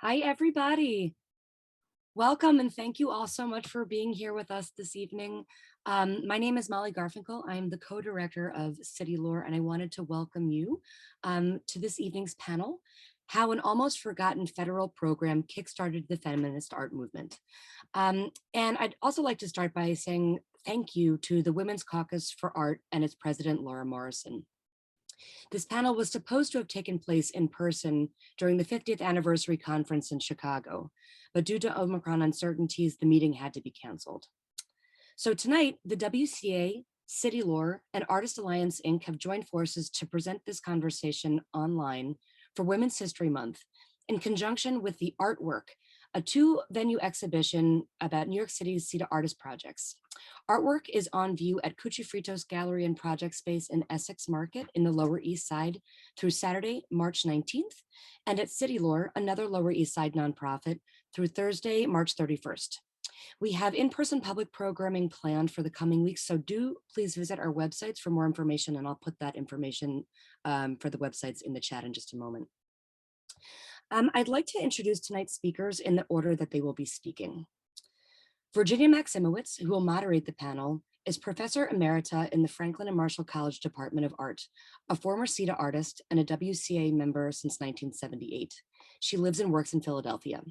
Hi, everybody. Welcome and thank you all so much for being here with us this evening. My name is Molly Garfinkel. I'm the co-director of City Lore, and I wanted to welcome you to this evening's panel, How an Almost Forgotten Federal Program Kickstarted the Feminist Art Movement. And I'd also like to start by saying thank you to the Women's Caucus for Art and its president, Laura Morrison. This panel was supposed to have taken place in person during the 50th anniversary conference in Chicago, but due to Omicron uncertainties, the meeting had to be canceled. So tonight, the WCA, City Lore, and Artist Alliance Inc. have joined forces to present this conversation online for Women's History Month in conjunction with the Artwork, a two-venue exhibition about New York City's CETA artist projects. Artwork is on view at Cuchifritos Gallery and Project Space in Essex Market in the Lower East Side through Saturday, March 19th, and at City Lore, another Lower East Side nonprofit, through Thursday, March 31st. We have in-person public programming planned for the coming weeks, so do please visit our websites for more information, and I'll put that information for the websites in the chat in just a moment. I'd like to introduce tonight's speakers in the order that they will be speaking. Virginia Maximowitz, who will moderate the panel, is Professor Emerita in the Franklin and Marshall College Department of Art, a former CETA artist and a WCA member since 1978. She lives and works in Philadelphia.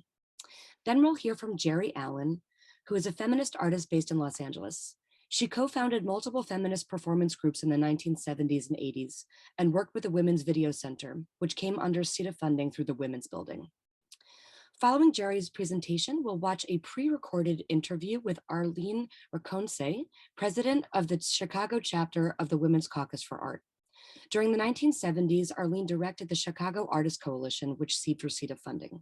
Then we'll hear from Jerry Allen, who is a feminist artist based in Los Angeles. She co-founded multiple feminist performance groups in the 1970s and 80s and worked with the Women's Video Center, which came under CETA funding through the Women's Building. Following Jerry's presentation, we'll watch a pre-recorded interview with Arlene Raconce, president of the Chicago chapter of the Women's Caucus for Art. During the 1970s, Arlene directed the Chicago Artists Coalition, which received CETA funding.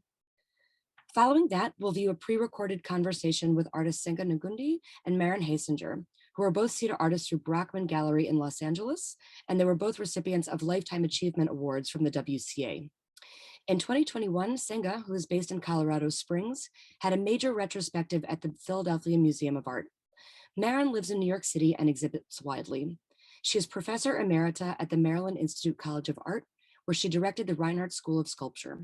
Following that, we'll view a pre-recorded conversation with artists Senga Ngundi and Maren Hasinger, who are both CETA artists through Brockman Gallery in Los Angeles, and they were both recipients of Lifetime Achievement Awards from the WCA. In 2021, Senga, who is based in Colorado Springs, had a major retrospective at the Philadelphia Museum of Art. Maren lives in New York City and exhibits widely. She is Professor Emerita at the Maryland Institute College of Art, where she directed the Reinhardt School of Sculpture.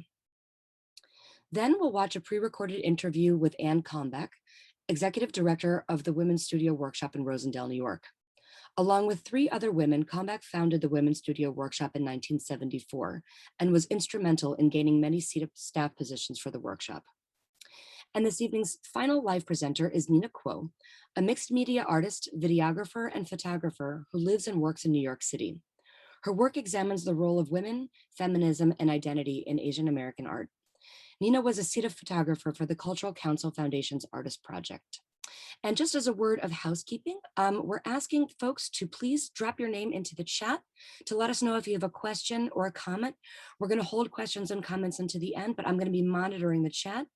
Then we'll watch a pre-recorded interview with Anne Kalmbach, Executive Director of the Women's Studio Workshop in Rosendale, New York. Along with three other women, Kalmbach founded the Women's Studio Workshop in 1974 and was instrumental in gaining many CETA staff positions for the workshop. And this evening's final live presenter is Nina Kuo, a mixed media artist, videographer, and photographer who lives and works in New York City. Her work examines the role of women, feminism, and identity in Asian American art. Nina was a CETA photographer for the Cultural Council Foundation's Artist Project. And just as a word of housekeeping, we're asking folks to please drop your name into the chat to let us know if you have a question or a comment. We're going to hold questions and comments into the end, but I'm going to be monitoring the chat.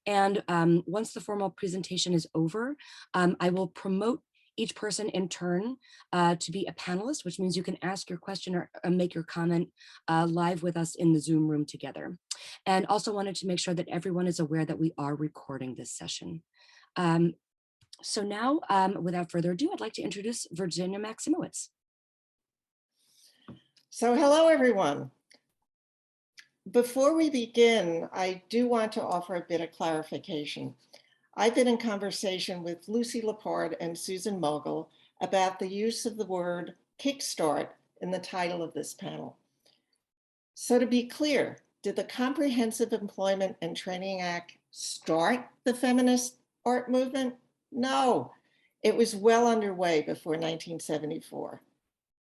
And once the formal presentation is over, I will promote each person in turn to be a panelist, which means you can ask your question or make your comment live with us in the Zoom room together. And also wanted to make sure that everyone is aware that we are recording this session. So now, without further ado, I'd like to introduce Virginia Maximowitz. So hello, everyone. Before we begin, I do want to offer a bit of clarification. I've been in conversation with Lucy Lepard and Susan Mogul about the use of the word kickstart in the title of this panel. So to be clear, did the Comprehensive Employment and Training Act start the feminist art movement? No, it was well underway before 1974.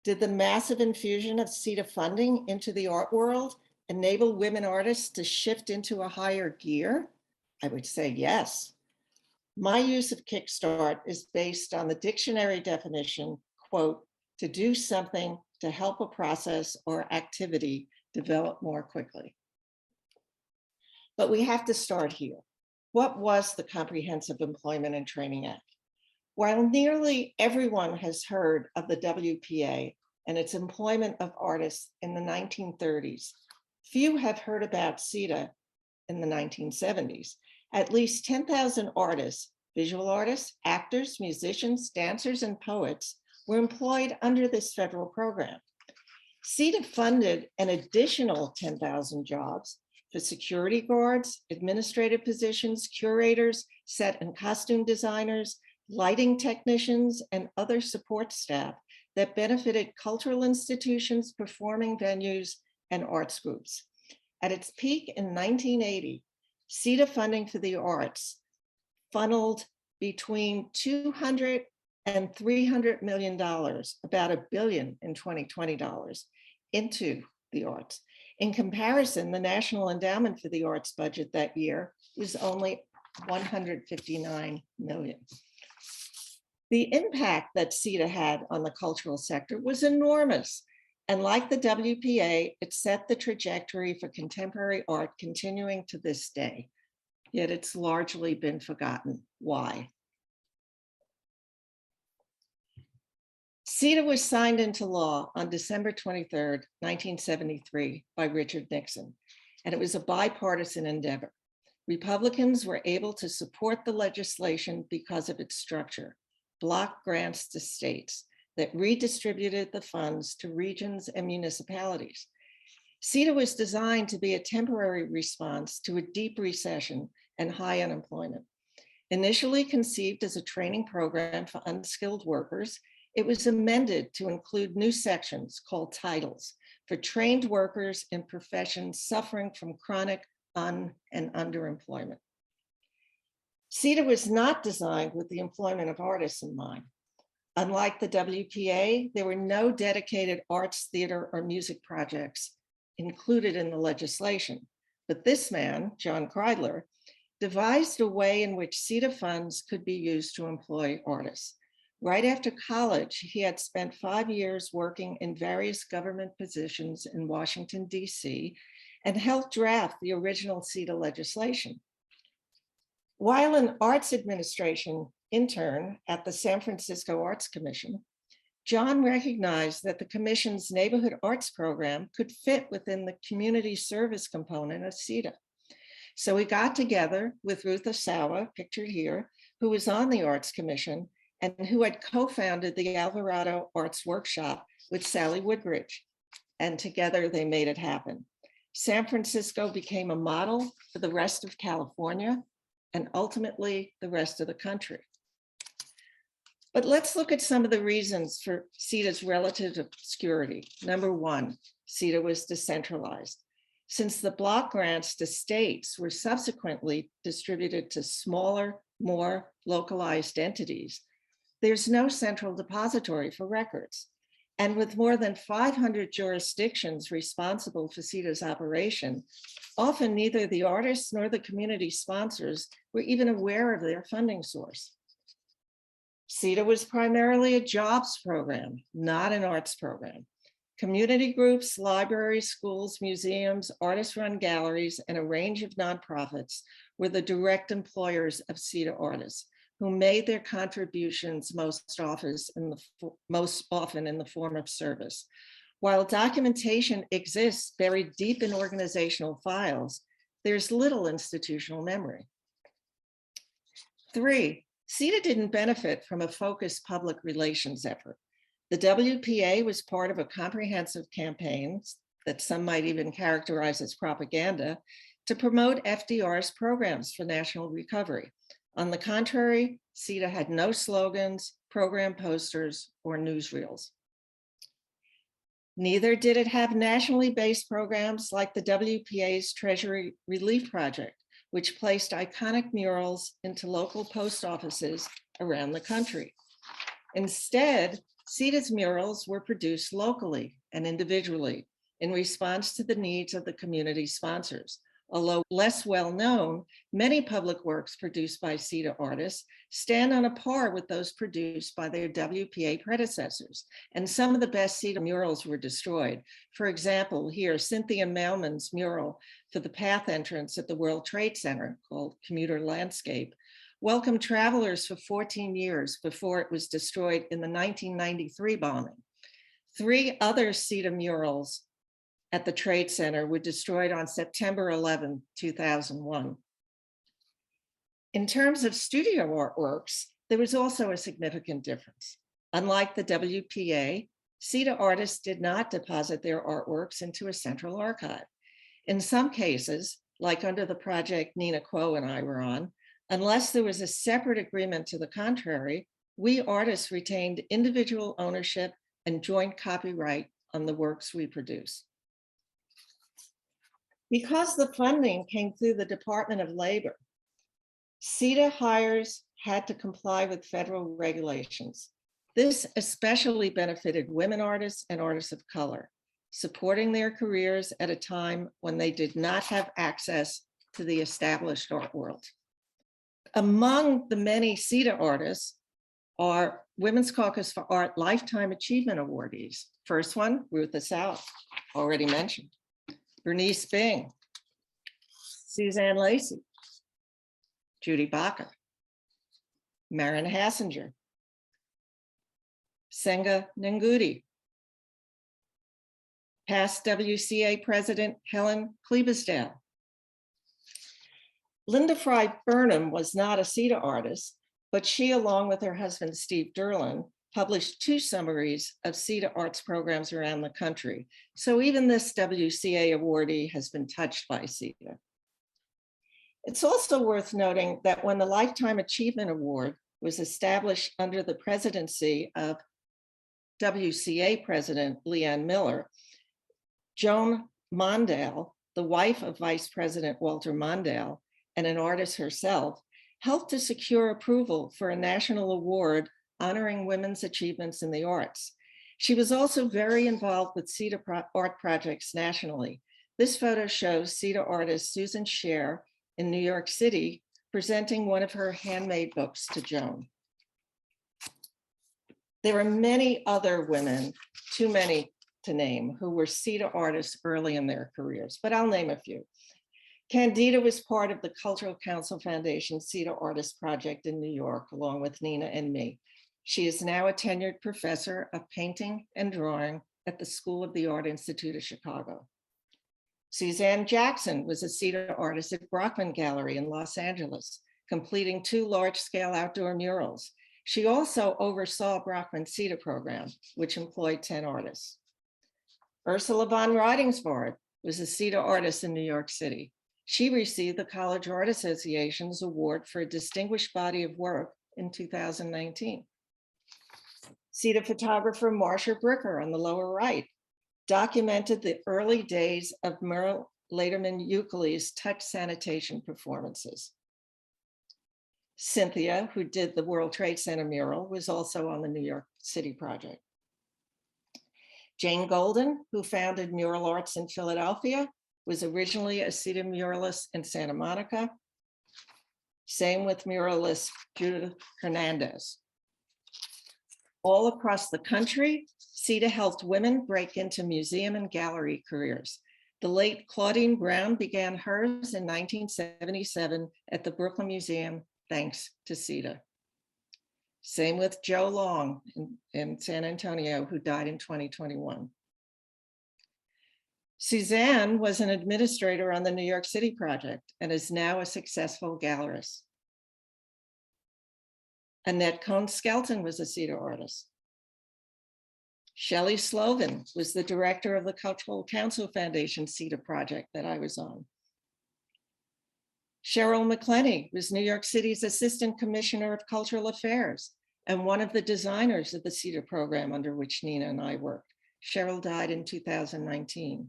Did the massive infusion of CETA funding into the art world enable women artists to shift into a higher gear? I would say yes. My use of kickstart is based on the dictionary definition, quote, to do something to help a process or activity develop more quickly. But we have to start here. What was the Comprehensive Employment and Training Act? While nearly everyone has heard of the WPA and its employment of artists in the 1930s, few have heard about CETA in the 1970s. At least 10,000 artists, visual artists, actors, musicians, dancers, and poets were employed under this federal program. CETA funded an additional 10,000 jobs for security guards, administrative positions, curators, set and costume designers, lighting technicians, and other support staff that benefited cultural institutions, performing venues, and arts groups. At its peak in 1980, CETA funding for the arts funneled between $200 and $300 million, about $1 billion in 2020 dollars, into the arts. In comparison, the National Endowment for the Arts budget that year was only $159 million. The impact that CETA had on the cultural sector was enormous. And like the WPA, it set the trajectory for contemporary art continuing to this day. Yet it's largely been forgotten. Why? CETA was signed into law on December 23rd, 1973 by Richard Nixon, and it was a bipartisan endeavor. Republicans were able to support the legislation because of its structure, block grants to states that redistributed the funds to regions and municipalities. CETA was designed to be a temporary response to a deep recession and high unemployment. Initially conceived as a training program for unskilled workers, it was amended to include new sections called titles for trained workers in professions suffering from chronic and underemployment. CETA was not designed with the employment of artists in mind. Unlike the WPA, there were no dedicated arts, theater, or music projects included in the legislation. But this man, John Kreidler, devised a way in which CETA funds could be used to employ artists. Right after college, he had spent 5 years working in various government positions in Washington, D.C., and helped draft the original CETA legislation. While an arts administration intern at the San Francisco Arts Commission, John recognized that the commission's neighborhood arts program could fit within the community service component of CETA. So he got together with Ruth Osawa, pictured here, who was on the Arts Commission and who had co-founded the Alvarado Arts Workshop with Sally Woodbridge. And together they made it happen. San Francisco became a model for the rest of California and ultimately the rest of the country. But let's look at some of the reasons for CETA's relative obscurity. Number one, CETA was decentralized. Since the block grants to states were subsequently distributed to smaller, more localized entities, there's no central depository for records. And with more than 500 jurisdictions responsible for CETA's operation, often neither the artists nor the community sponsors were even aware of their funding source. CETA was primarily a jobs program, not an arts program. Community groups, libraries, schools, museums, artist-run galleries, and a range of nonprofits were the direct employers of CETA artists, who made their contributions most often in the form of service. While documentation exists buried deep in organizational files, there's little institutional memory. 3, CETA didn't benefit from a focused public relations effort. The WPA was part of a comprehensive campaign that some might even characterize as propaganda to promote FDR's programs for national recovery. On the contrary, CETA had no slogans, program posters, or newsreels. Neither did it have nationally based programs like the WPA's Treasury Relief Project, which placed iconic murals into local post offices around the country. Instead, CETA's murals were produced locally and individually in response to the needs of the community sponsors. Although less well known, many public works produced by CETA artists stand on a par with those produced by their WPA predecessors, and some of the best CETA murals were destroyed. For example, here, Cynthia Malman's mural for the path entrance at the World Trade Center, called Commuter Landscape, welcomed travelers for 14 years before it was destroyed in the 1993 bombing. 3 other CETA murals at the Trade Center were destroyed on September 11, 2001. In terms of studio artworks, there was also a significant difference. Unlike the WPA, CETA artists did not deposit their artworks into a central archive. In some cases, like under the project Nina Kuo and I were on, unless there was a separate agreement to the contrary, we artists retained individual ownership and joint copyright on the works we produce. Because the funding came through the Department of Labor, CETA hires had to comply with federal regulations. This especially benefited women artists and artists of color, supporting their careers at a time when they did not have access to the established art world. Among the many CETA artists are Women's Caucus for Art Lifetime Achievement Awardees. First one, Ruth South, already mentioned. Bernice Bing, Suzanne Lacey, Judy Bakker, Marin Hassinger, Senga Ngugi, past WCA President Helen Klebesdale. Linda Fry Burnham was not a CETA artist, but she, along with her husband, Steve Derlin, published 2 summaries of CETA arts programs around the country. So even this WCA awardee has been touched by CETA. It's also worth noting that when the Lifetime Achievement Award was established under the presidency of WCA President Leanne Miller, Joan Mondale, the wife of Vice President Walter Mondale and an artist herself, helped to secure approval for a national award honoring women's achievements in the arts. She was also very involved with CETA art projects nationally. This photo shows CETA artist Susan Scher in New York City presenting one of her handmade books to Joan. There are many other women, too many to name, who were CETA artists early in their careers, but I'll name a few. Candida was part of the Cultural Council Foundation CETA Artist Project in New York, along with Nina and me. She is now a tenured professor of painting and drawing at the School of the Art Institute of Chicago. Suzanne Jackson was a CETA artist at Brockman Gallery in Los Angeles, completing 2 large-scale outdoor murals. She also oversaw Brockman's CETA program, which employed 10 artists. Ursula von Ridingsvard was a CETA artist in New York City. She received the College Art Association's award for a distinguished body of work in 2019. CETA photographer Marcia Bricker on the lower right documented the early days of Merle Lederman-Ukele's touch sanitation performances. Cynthia, who did the World Trade Center mural, was also on the New York City project. Jane Golden, who founded Mural Arts in Philadelphia, was originally a CETA muralist in Santa Monica. Same with muralist Judith Hernandez. All across the country, CETA helped women break into museum and gallery careers. The late Claudine Brown began hers in 1977 at the Brooklyn Museum, thanks to CETA. Same with Joe Long in San Antonio, who died in 2021. Suzanne was an administrator on the New York City project and is now a successful gallerist. Annette Cohn-Skelton was a CETA artist. Shelley Slovin was the director of the Cultural Council Foundation CETA project that I was on. Cheryl McClenny was New York City's Assistant Commissioner of Cultural Affairs and one of the designers of the CETA program under which Nina and I worked. Cheryl died in 2019.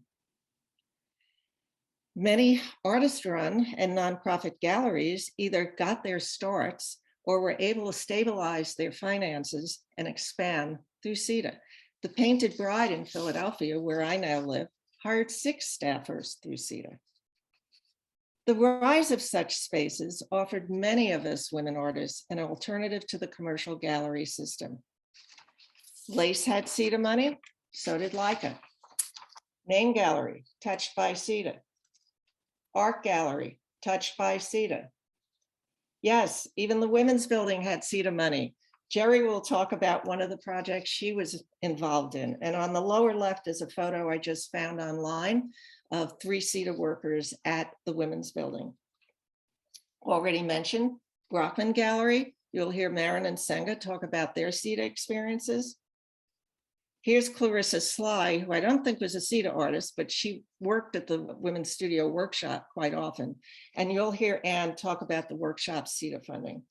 Many artist-run and nonprofit galleries either got their starts or were able to stabilize their finances and expand through CETA. The Painted Bride in Philadelphia, where I now live, hired 6 staffers through CETA. The rise of such spaces offered many of us women artists an alternative to the commercial gallery system. Lace had CETA money, so did Leica. Main Gallery, touched by CETA. Art Gallery, touched by CETA. Yes, even the Women's Building had CETA money. Jerry will talk about one of the projects she was involved in. And on the lower left is a photo I just found online of 3 CETA workers at the Women's Building. Already mentioned, Brockman Gallery. You'll hear Marin and Senga talk about their CETA experiences. Here's Clarissa Sly, who I don't think was a CETA artist, but she worked at the Women's Studio Workshop quite often. And you'll hear Anne talk about the workshop's CETA funding.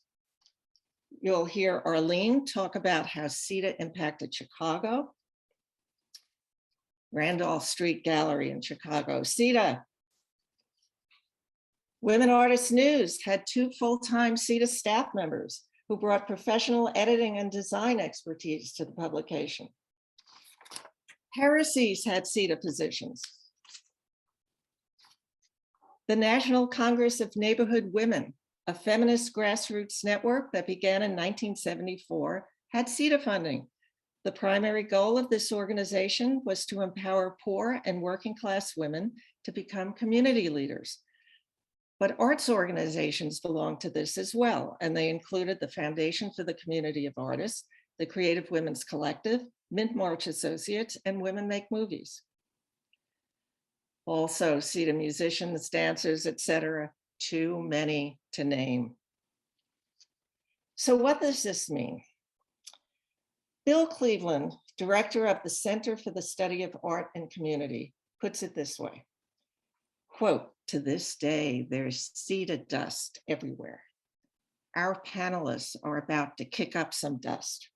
You'll hear Arlene talk about how CETA impacted Chicago. Randolph Street Gallery in Chicago, CETA. Women Artists News had 2 full-time CETA staff members who brought professional editing and design expertise to the publication. Heresies had CETA positions. The National Congress of Neighborhood Women, a feminist grassroots network that began in 1974, had CETA funding. The primary goal of this organization was to empower poor and working class women to become community leaders. But arts organizations belonged to this as well, and they included the Foundation for the Community of Artists, the Creative Women's Collective, Mint March Associates, and Women Make Movies. Also, CETA musicians, dancers, etc., too many to name. So what does this mean? Bill Cleveland, director of the Center for the Study of Art and Community, puts it this way, quote, "To this day, there's CETA dust everywhere. Our panelists are about to kick up some dust."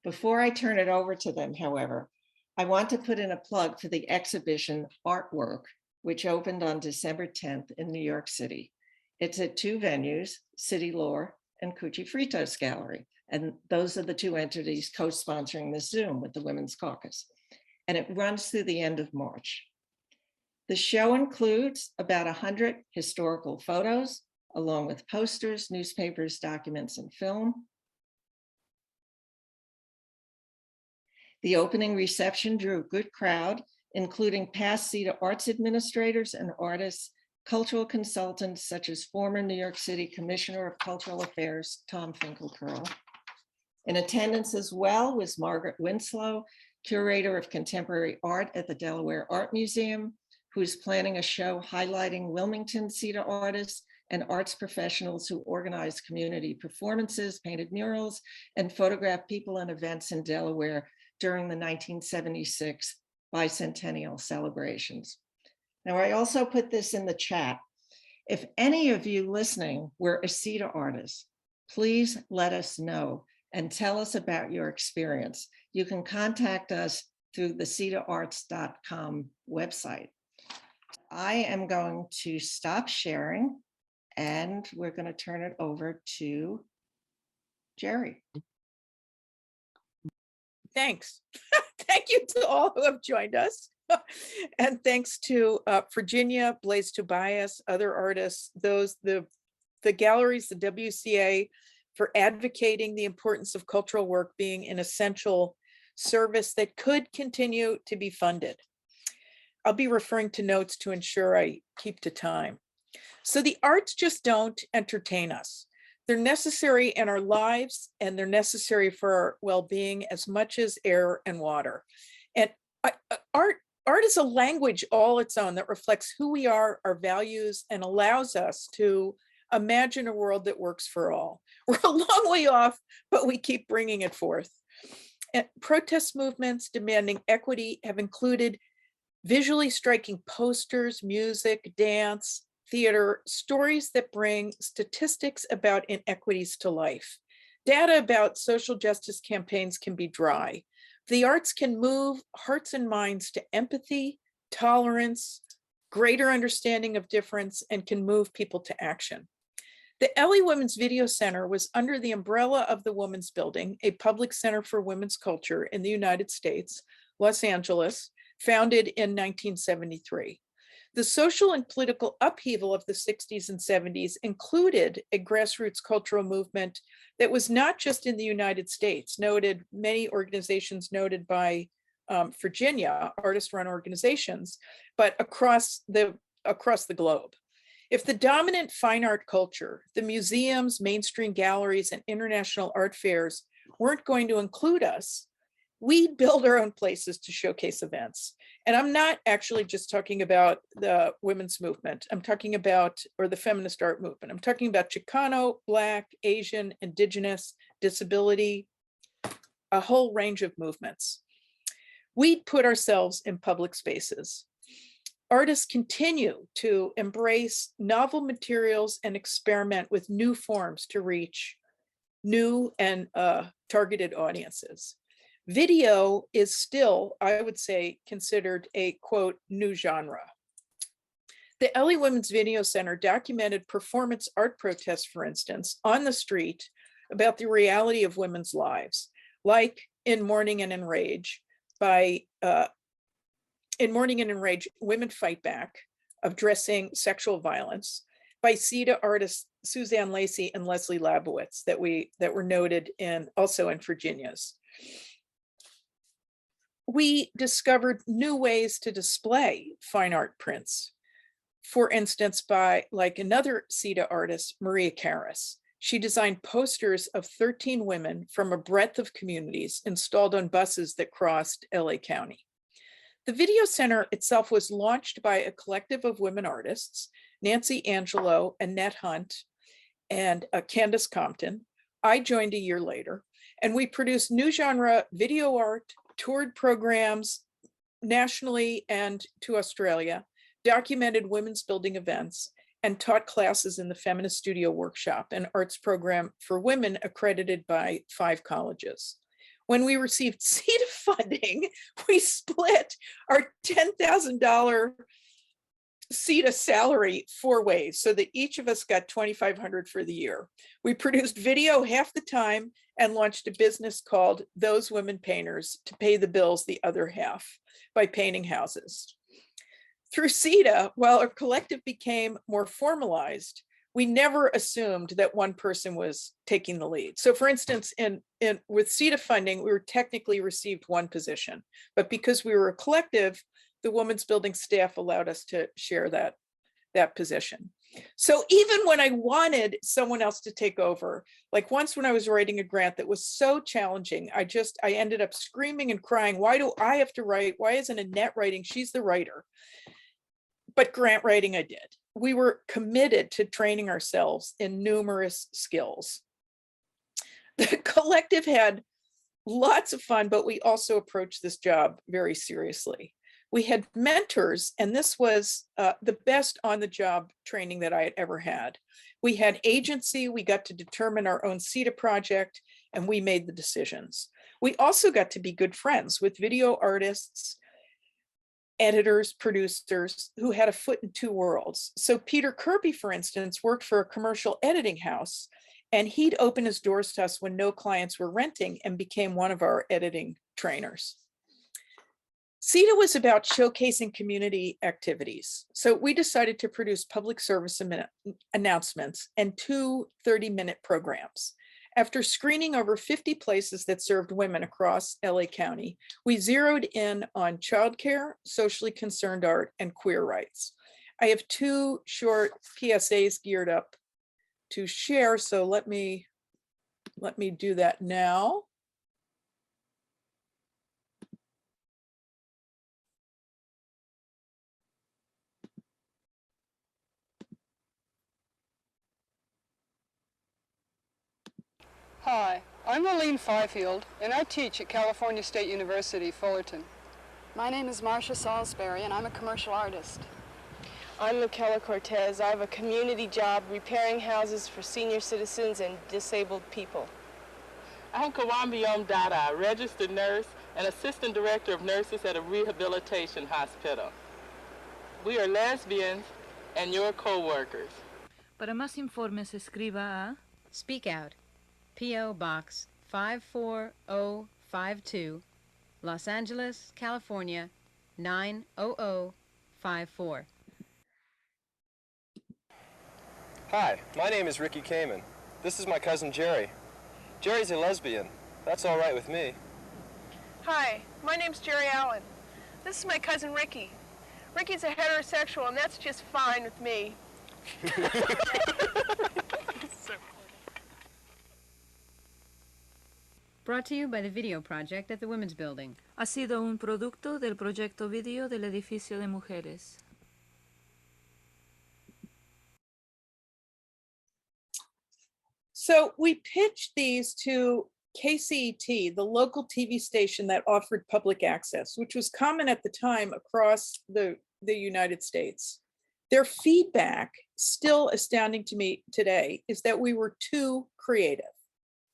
Before I turn it over to them, however, I want to put in a plug for the exhibition Artwork, which opened on December 10th in New York City. It's at 2 venues, City Lore and Cuchifritos Gallery. And those are the 2 entities co-sponsoring this Zoom with the Women's Caucus. And it runs through the end of March. The show includes about 100 historical photos, along with posters, newspapers, documents, and film. The opening reception drew a good crowd, including past CETA arts administrators and artists, cultural consultants such as former New York City Commissioner of Cultural Affairs, Tom Finkelkirl. In attendance as well was Margaret Winslow, curator of contemporary art at the Delaware Art Museum, who is planning a show highlighting Wilmington CETA artists and arts professionals who organize community performances, painted murals, and photographed people and events in Delaware during the 1976 bicentennial celebrations. Now, I also put this in the chat. If any of you listening were a CETA artist, please let us know and tell us about your experience. You can contact us through the CETAarts.com website. I am going to stop sharing and we're going to turn it over to Jerry. Thanks. Thank you to all who have joined us. And thanks to Virginia, Blaise Tobias, other artists, the galleries, the WCA, for advocating the importance of cultural work being an essential service that could continue to be funded. I'll be referring to notes to ensure I keep to time. So the arts just don't entertain us. They're necessary in our lives and they're necessary for our well-being as much as air and water. And art is a language all its own that reflects who we are, our values, and allows us to imagine a world that works for all. We're a long way off, but we keep bringing it forth. And protest movements demanding equity have included visually striking posters, music, dance, theater, stories that bring statistics about inequities to life. Data about social justice campaigns can be dry. The arts can move hearts and minds to empathy, tolerance, greater understanding of difference, and can move people to action. The Ellie Women's Video Center was under the umbrella of the Women's Building, a public center for women's culture in the United States, Los Angeles, founded in 1973. The social and political upheaval of the 60s and 70s included a grassroots cultural movement that was not just in the United States, many organizations noted by Virginia, artist-run organizations, but across the globe. If the dominant fine art culture, the museums, mainstream galleries, and international art fairs weren't going to include us, we'd build our own places to showcase events. And I'm not actually just talking about the women's movement. I'm talking about, or the feminist art movement. I'm talking about Chicano, Black, Asian, Indigenous, disability, a whole range of movements. We put ourselves in public spaces. Artists continue to embrace novel materials and experiment with new forms to reach new and targeted audiences. Video is still, I would say, considered a, quote, new genre. The LA Women's Video Center documented performance art protests, for instance, on the street about the reality of women's lives, like in Mourning and Enrage, Women Fight Back, addressing sexual violence, by CETA artists Suzanne Lacey and Leslie Labowitz that were noted also in Virginia's. We discovered new ways to display fine art prints. For instance, by another CETA artist, Maria Karras. She designed posters of 13 women from a breadth of communities installed on buses that crossed LA County. The Video Center itself was launched by a collective of women artists, Nancy Angelo, Annette Hunt, and Candace Compton. I joined a year later, and we produced new genre video art, toured programs nationally and to Australia, documented women's building events, and taught classes in the Feminist Studio Workshop, an arts program for women accredited by 5 colleges. When we received CETA funding, we split our $10,000 CETA salary 4 ways so that each of us got $2,500 for the year. We produced video half the time and launched a business called Those Women Painters to pay the bills the other half by painting houses. Through CETA, while our collective became more formalized, we never assumed that one person was taking the lead. So for instance, with CETA funding, we were technically received one position, but because we were a collective, the women's building staff allowed us to share that position. So even when I wanted someone else to take over, like once when I was writing a grant that was so challenging, I ended up screaming and crying, why do I have to write? Why isn't Annette writing? She's the writer. But grant writing I did. We were committed to training ourselves in numerous skills. The collective had lots of fun, but we also approached this job very seriously. We had mentors, and this was the best on-the-job training that I had ever had. We had agency, we got to determine our own CETA project, and we made the decisions. We also got to be good friends with video artists, editors, producers who had a foot in 2 worlds. So Peter Kirby, for instance, worked for a commercial editing house, and he'd open his doors to us when no clients were renting and became one of our editing trainers. CETA was about showcasing community activities. So we decided to produce public service announcements and 2 30-minute programs. After screening over 50 places that served women across LA County, we zeroed in on childcare, socially concerned art, and queer rights. I have 2 short PSAs geared up to share, so let me do that now. Hi, I'm Aline Fifield, and I teach at California State University, Fullerton. My name is Marcia Salisbury, and I'm a commercial artist. I'm Michaela Cortez. I have a community job repairing houses for senior citizens and disabled people. I'm Kawambiom Dada, registered nurse and assistant director of nurses at a rehabilitation hospital. We are lesbians and your co-workers. Para más informes, escriba a Speak Out, P.O. Box 54052, Los Angeles, California, 90054. Hi, my name is Ricky Kamen. This is my cousin Jerry. Jerry's a lesbian. That's all right with me. Hi, my name's Jerry Allen. This is my cousin Ricky. Ricky's a heterosexual, and that's just fine with me. Brought to you by the Video Project at the Women's Building. Ha sido un producto del proyecto video del edificio de mujeres. So we pitched these to KCET, the local TV station that offered public access, which was common at the time across the United States. Their feedback, still astounding to me today, is that we were too creative.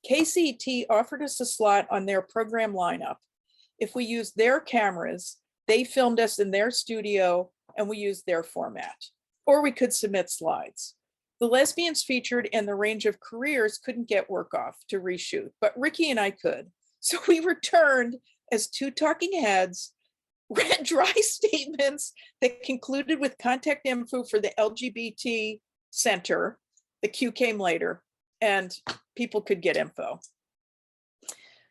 KCET offered us a slot on their program lineup. If we used their cameras, they filmed us in their studio and we used their format, or we could submit slides. The lesbians featured in the range of careers couldn't get work off to reshoot, but Ricky and I could. So we returned as two talking heads, read dry statements that concluded with contact info for the LGBT Center. The Q came later and people could get info.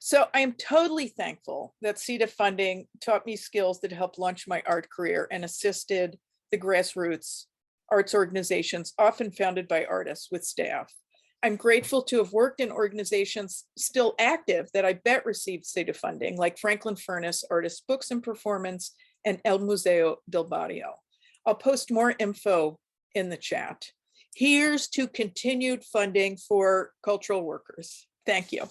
So I am totally thankful that CETA funding taught me skills that helped launch my art career and assisted the grassroots arts organizations, often founded by artists with staff. I'm grateful to have worked in organizations still active that I bet received CETA funding, like Franklin Furnace, Artists, Books and Performance, and El Museo del Barrio. I'll post more info in the chat. Here's to continued funding for cultural workers. Thank you.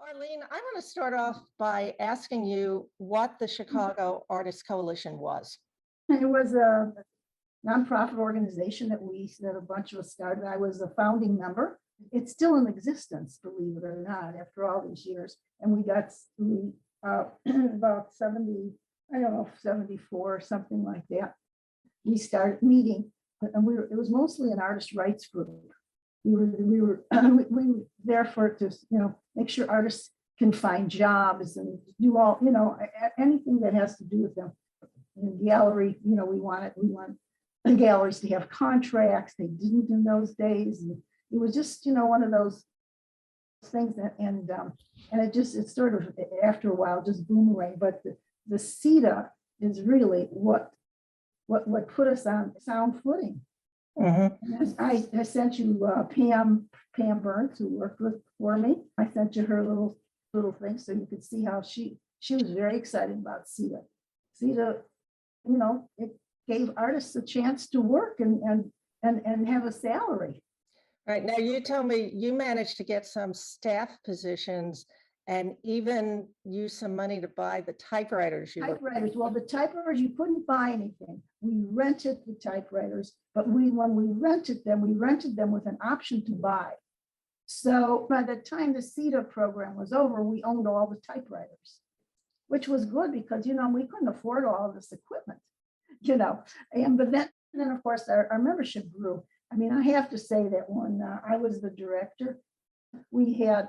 Arlene, I want to start off by asking you what the Chicago Artists Coalition was. It was a nonprofit organization that a bunch of us started. I was a founding member. It's still in existence, believe it or not, after all these years. And we got about 70, I don't know, 74 or something like that. We started meeting, and it was mostly an artist rights group. We were there to make sure artists can find jobs and do all anything that has to do with them. In the gallery, we want the galleries to have contracts. They didn't in those days, and it was just one of those things that and it sort of after a while just boomerang. But the CETA is really what put us on sound footing. Mm-hmm. I sent you Pam Burns, who worked for me. I sent you her little thing so you could see how she was very excited about CETA. CETA, it gave artists a chance to work and have a salary. Right, now you told me you managed to get some staff positions and even use some money to buy the typewriters. Well, the typewriters, you couldn't buy anything. We rented the typewriters, but when we rented them with an option to buy. So by the time the CETA program was over, we owned all the typewriters, which was good because, we couldn't afford all of this equipment, but then of course our membership grew. I mean, I have to say that when I was the director, we had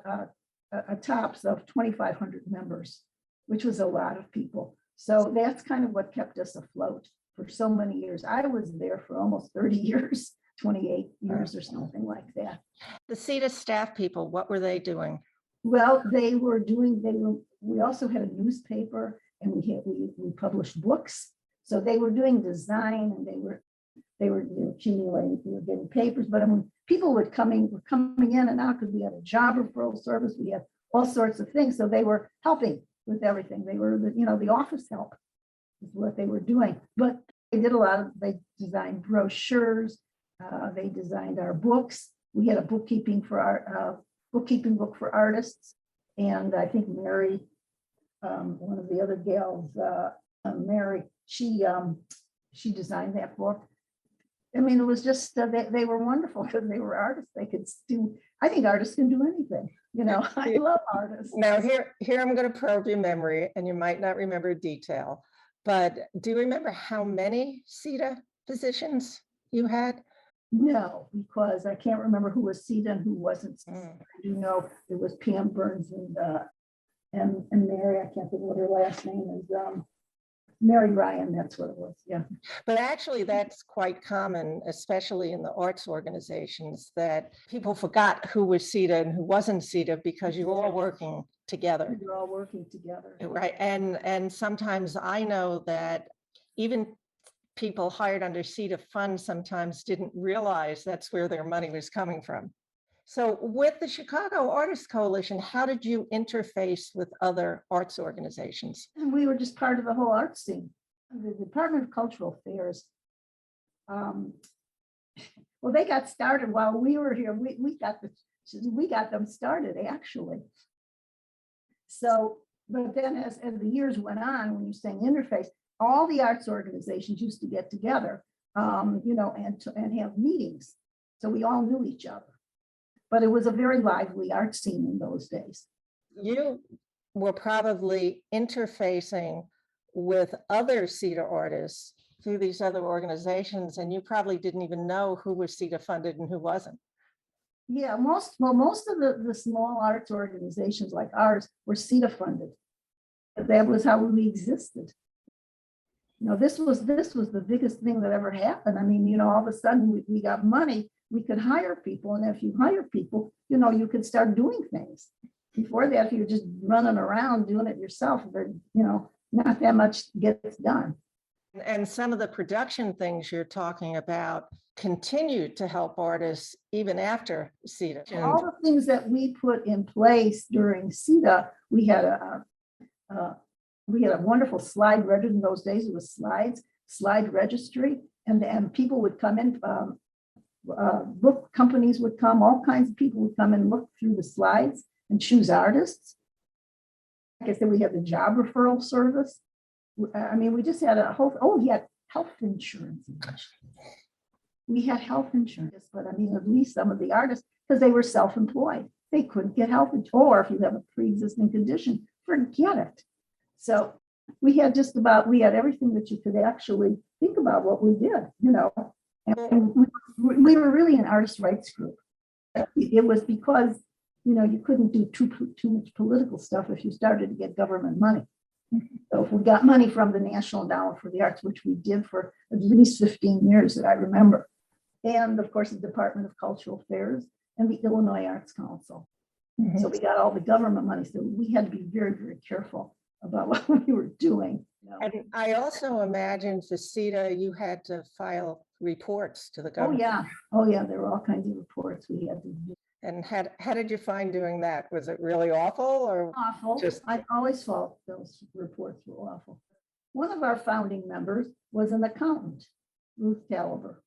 a tops of 2,500 members, which was a lot of people. So that's kind of what kept us afloat for so many years. I was there for almost 30 years, 28 years or something like that. The CETA staff people, what were they doing? Well, we also had a newspaper and we published books. So they were doing design and they were accumulating, getting papers, but I mean, people were coming in and out because we had a job referral service. We had all sorts of things. So they were helping with everything. They were, the office help is what they were doing. But they designed brochures. They designed our books. We had a bookkeeping book for artists. And I think Mary, one of the other gals, Mary, she designed that book. I mean, it was just, they were wonderful because they were artists. They could do, I think artists can do anything, I love artists. Now here I'm going to probe your memory and you might not remember detail, but do you remember how many CETA positions you had? No, because I can't remember who was CETA and who wasn't. I do know it was Pam Burns and Mary, I can't think of what her last name is. Mary Ryan, that's what it was, yeah. But actually that's quite common, especially in the arts organizations, that people forgot who was CETA and who wasn't CETA because you were all working together. You're all working together. Right, and sometimes I know that even people hired under CETA funds sometimes didn't realize that's where their money was coming from. So with the Chicago Artists Coalition, how did you interface with other arts organizations? And we were just part of the whole art scene. The Department of Cultural Affairs, well, they got started while we were here. We got them started, actually. So, but then as the years went on, when you're saying interface, all the arts organizations used to get together, and have meetings. So we all knew each other. But it was a very lively art scene in those days. You were probably interfacing with other CETA artists through these other organizations, and you probably didn't even know who was CETA funded and who wasn't. Yeah, most of the small arts organizations like ours were CETA funded. That was how we existed. This was the biggest thing that ever happened. I mean, all of a sudden we got money, we could hire people. And if you hire people, you could start doing things. Before that, if you're just running around doing it yourself, not that much gets done. And some of the production things you're talking about continued to help artists even after CETA. All the things that we put in place during CETA, we had a wonderful slide registry. In those days, it was slide registry, and people would come in, book companies would come, all kinds of people would come and look through the slides and choose artists. Like I said, we had the job referral service. I mean, we just had a whole, we had health insurance. We had health insurance, but I mean, at least some of the artists, because they were self-employed, they couldn't get health insurance, or if you have a pre-existing condition, forget it. So we had everything that you could actually think about what we did, and we were really an artist rights group. It was because, you couldn't do too much political stuff if you started to get government money. So if we got money from the National Endowment for the Arts, which we did for at least 15 years that I remember, and of course the Department of Cultural Affairs and the Illinois Arts Council. Mm-hmm. So we got all the government money. So we had to be very, very careful about what we were doing. And I also imagine for CETA, you had to file reports to the government. Oh yeah, there were all kinds of reports we had to do. And how did you find doing that? Was it really awful or awful? I always felt those reports were awful. One of our founding members was an accountant, Ruth Caliber.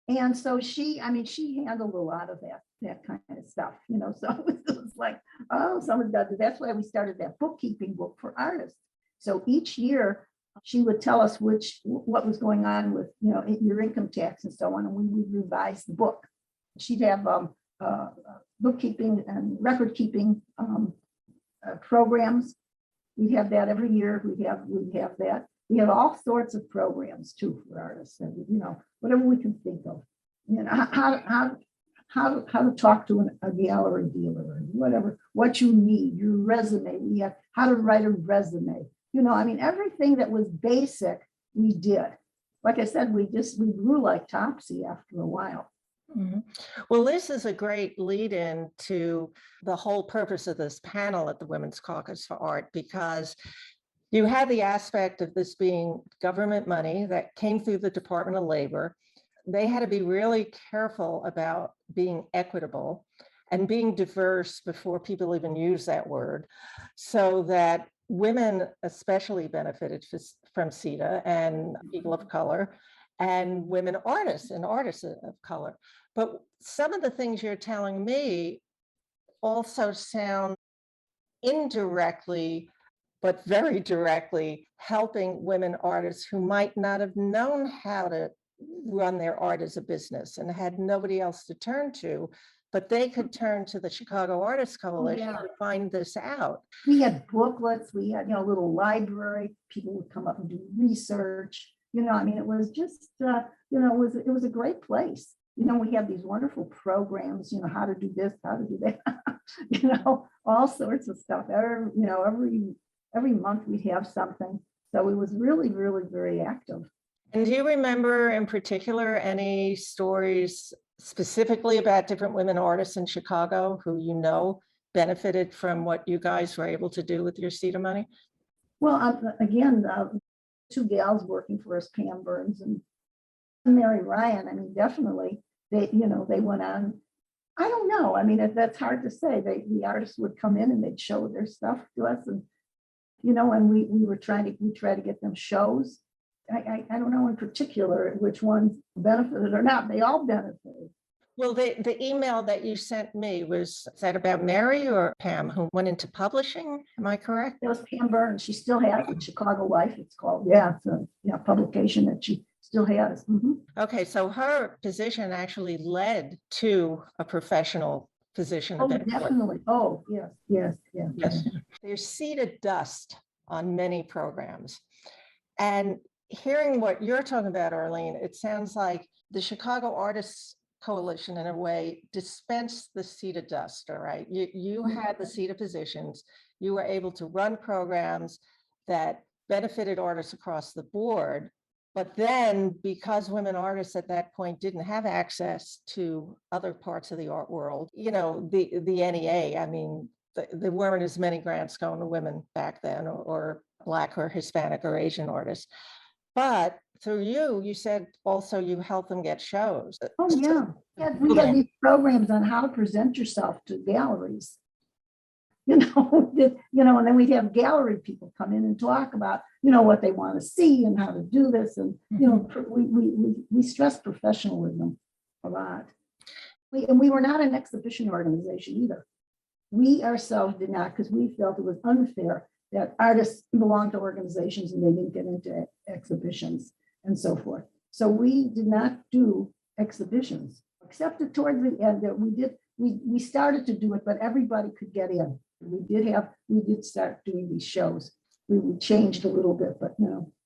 And so she handled a lot of that kind of stuff, so it was like, oh, someone's got to do. That's why we started that bookkeeping book for artists. So each year she would tell us what was going on with, your income tax and so on, and we would revise the book. She'd have bookkeeping and record keeping programs. We have that every year. We have that. We have all sorts of programs too for artists, and whatever we can think of. How to talk to a gallery dealer, or whatever. What you need, your resume. We have how to write a resume. Everything that was basic we did. Like I said, we grew like Topsy after a while. Mm-hmm. Well, this is a great lead-in to the whole purpose of this panel at the Women's Caucus for Art, because you had the aspect of this being government money that came through the Department of Labor. They had to be really careful about being equitable and being diverse before people even use that word, so that women especially benefited from CETA, and people of color, and women artists and artists of color. But some of the things you're telling me also sound indirectly, but very directly, helping women artists who might not have known how to run their art as a business and had nobody else to turn to, but they could turn to the Chicago Artists Coalition to find this out. We had booklets, we had, a little library, people would come up and do research. It was just, it was a great place. We had these wonderful programs, how to do this, how to do that, all sorts of stuff. Every month we'd have something. So it was really, really very active. And do you remember in particular any stories specifically about different women artists in Chicago who benefited from what you guys were able to do with your CETA money? Well, again, two gals working for us, Pam Burns and Mary Ryan. Definitely, they went on. I don't know. I mean, that's hard to say. The artists would come in and they'd show their stuff to us, and and we try to get them shows. I don't know in particular which ones benefited or not. They all benefited. Well, the email that you sent me is that about Mary or Pam who went into publishing? Am I correct? That was Pam Burns. She still has it. Chicago Life, it's called. Yeah, it's a publication that she still has. Okay, so her position actually led to a professional position. Oh, definitely. Oh, yes. There's CETA dust on many programs. And hearing what you're talking about, Arlene, it sounds like the Chicago Artists Coalition, in a way, dispensed the CETA dust, all right? You had the CETA positions. You were able to run programs that benefited artists across the board. But then, because women artists at that point didn't have access to other parts of the art world, the NEA, I mean, there weren't as many grants going to women back then, or Black or Hispanic or Asian artists. But through you said also you helped them get shows. Oh, yeah. We had these programs on how to present yourself to galleries. And then we'd have gallery people come in and talk about, what they want to see and how to do this. And, we stress professionalism a lot. We were not an exhibition organization either. We ourselves did not, because we felt it was unfair that artists belonged to organizations and they didn't get into exhibitions and so forth. So we did not do exhibitions, except towards the end that we started to do it, but everybody could get in. We did start doing these shows. We changed a little bit, but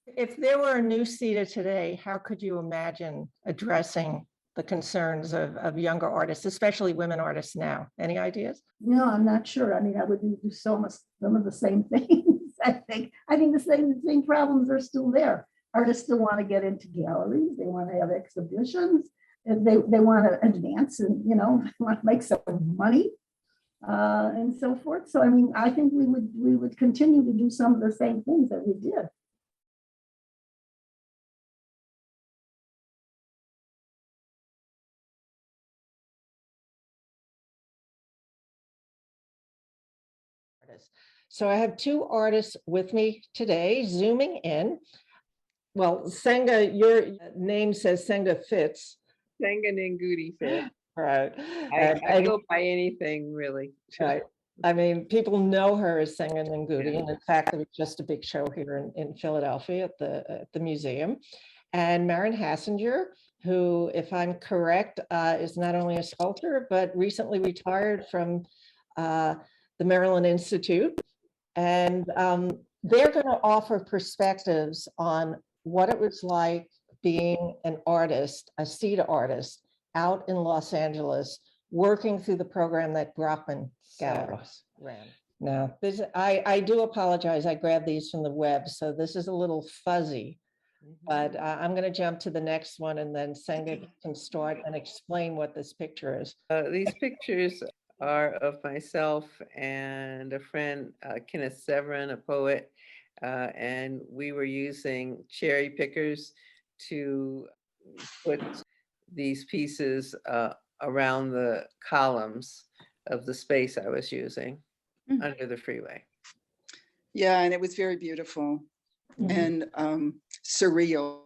If there were a new CETA today, how could you imagine addressing the concerns of younger artists, especially women artists now? Any ideas? No, I'm not sure. I mean, I would do some of the same things. I think the same problems are still there. Artists still want to get into galleries. They want to have exhibitions. And they want to advance and, they want to make some money and so forth. So, I mean, I think we would continue to do some of the same things that we did. So I have two artists with me today, zooming in. Well, Senga, your name says Senga Fitz. Senga Nguti Fitz. Right. I go by anything, really. Right. I mean, people know her as Senga Nguti, and in fact, there was just a big show here in Philadelphia at the museum. And Maren Hassinger, who, if I'm correct, is not only a sculptor, but recently retired from the Maryland Institute. And they're going to offer perspectives on what it was like being an artist, a CETA artist, out in Los Angeles, working through the program that Brockman Galleries ran. Now, I do apologize. I grabbed these from the web, so this is a little fuzzy, but I'm going to jump to the next one, and then Senga can start and explain what this picture is. These pictures are of myself and a friend, Kenneth Severin, a poet, and we were using cherry pickers to put these pieces around the columns of the space I was using under the freeway. Yeah, and it was very beautiful and surreal.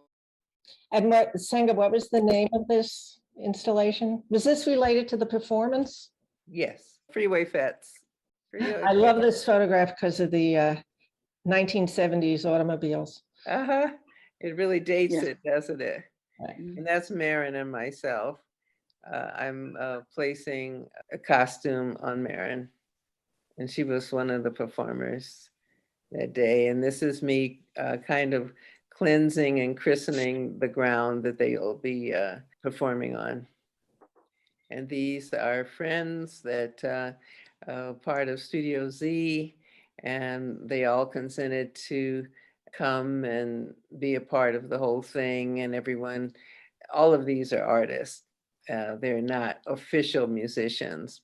And Senga, what was the name of this installation? Was this related to the performance? Yes, Freeway Fets. I love this photograph because of the 1970s automobiles. It really dates it, doesn't it? Right. And that's Maren and myself. I'm placing a costume on Maren, and she was one of the performers that day. And this is me kind of cleansing and christening the ground that they'll be performing on. And these are friends that part of Studio Z, and they all consented to come and be a part of the whole thing. And everyone, all of these are artists. They're not official musicians.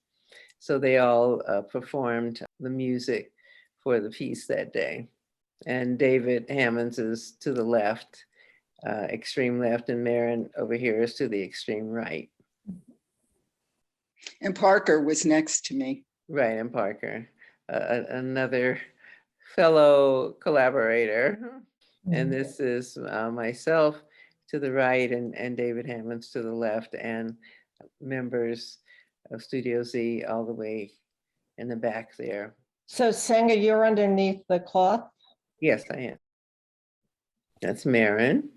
So they all performed the music for the piece that day. And David Hammonds is to the left, extreme left, and Maren over here is to the extreme right. And Parker was next to me. Right, and Parker, another fellow collaborator. And this is myself to the right and David Hammonds to the left, and members of Studio Z all the way in the back there. So Senga, you're underneath the cloth? Yes, I am. That's Marin.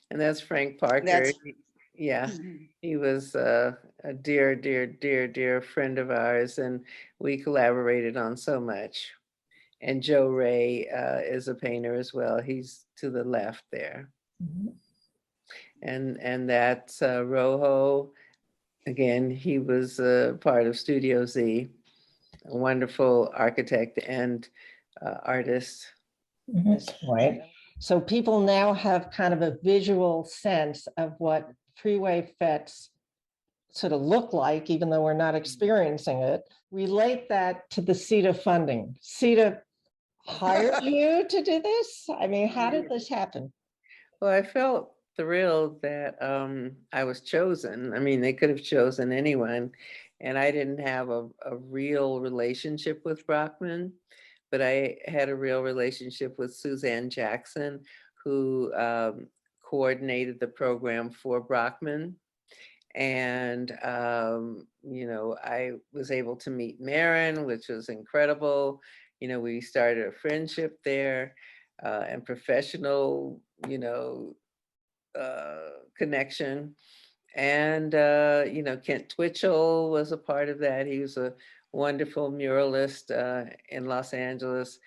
And that's Frank Parker. Yeah, he was a dear, dear, dear, dear friend of ours, and we collaborated on so much. And Joe Ray is a painter as well. He's to the left there. And that's Rojo. Again, he was part of Studio Z, a wonderful architect and artist. Right. So people now have kind of a visual sense of what freeway fets sort of look like, even though we're not experiencing it. Relate that to the CETA funding. CETA hired you to do this? I mean, how did this happen? Well, I felt thrilled that I was chosen. I mean, they could have chosen anyone, and I didn't have a real relationship with Brockman, but I had a real relationship with Suzanne Jackson, who coordinated the program for Brockman. And, you know, I was able to meet Marin, which was incredible. You know, we started a friendship there and professional, you know, connection. And, you know, Kent Twitchell was a part of that. He was a wonderful muralist in Los Angeles.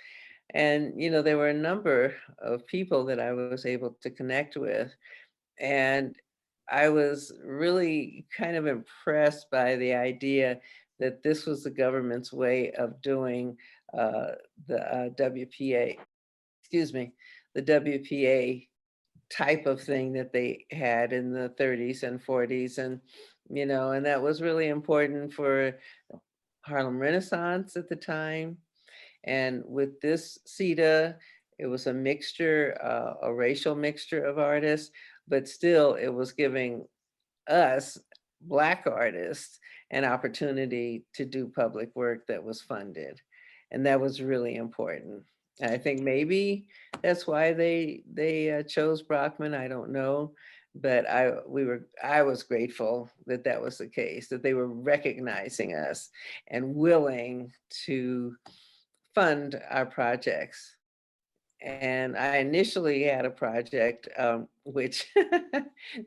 And, you know, there were a number of people that I was able to connect with. And I was really kind of impressed by the idea that this was the government's way of doing the WPA, the WPA type of thing that they had in the 30s and 40s. And, you know, and that was really important for Harlem Renaissance at the time. And with this CETA, it was a mixture, a racial mixture of artists, but still it was giving us Black artists an opportunity to do public work that was funded. And that was really important. And I think maybe that's why they chose Brockman. I don't know, but I was grateful that that was the case, that they were recognizing us and willing to fund our projects. And I initially had a project which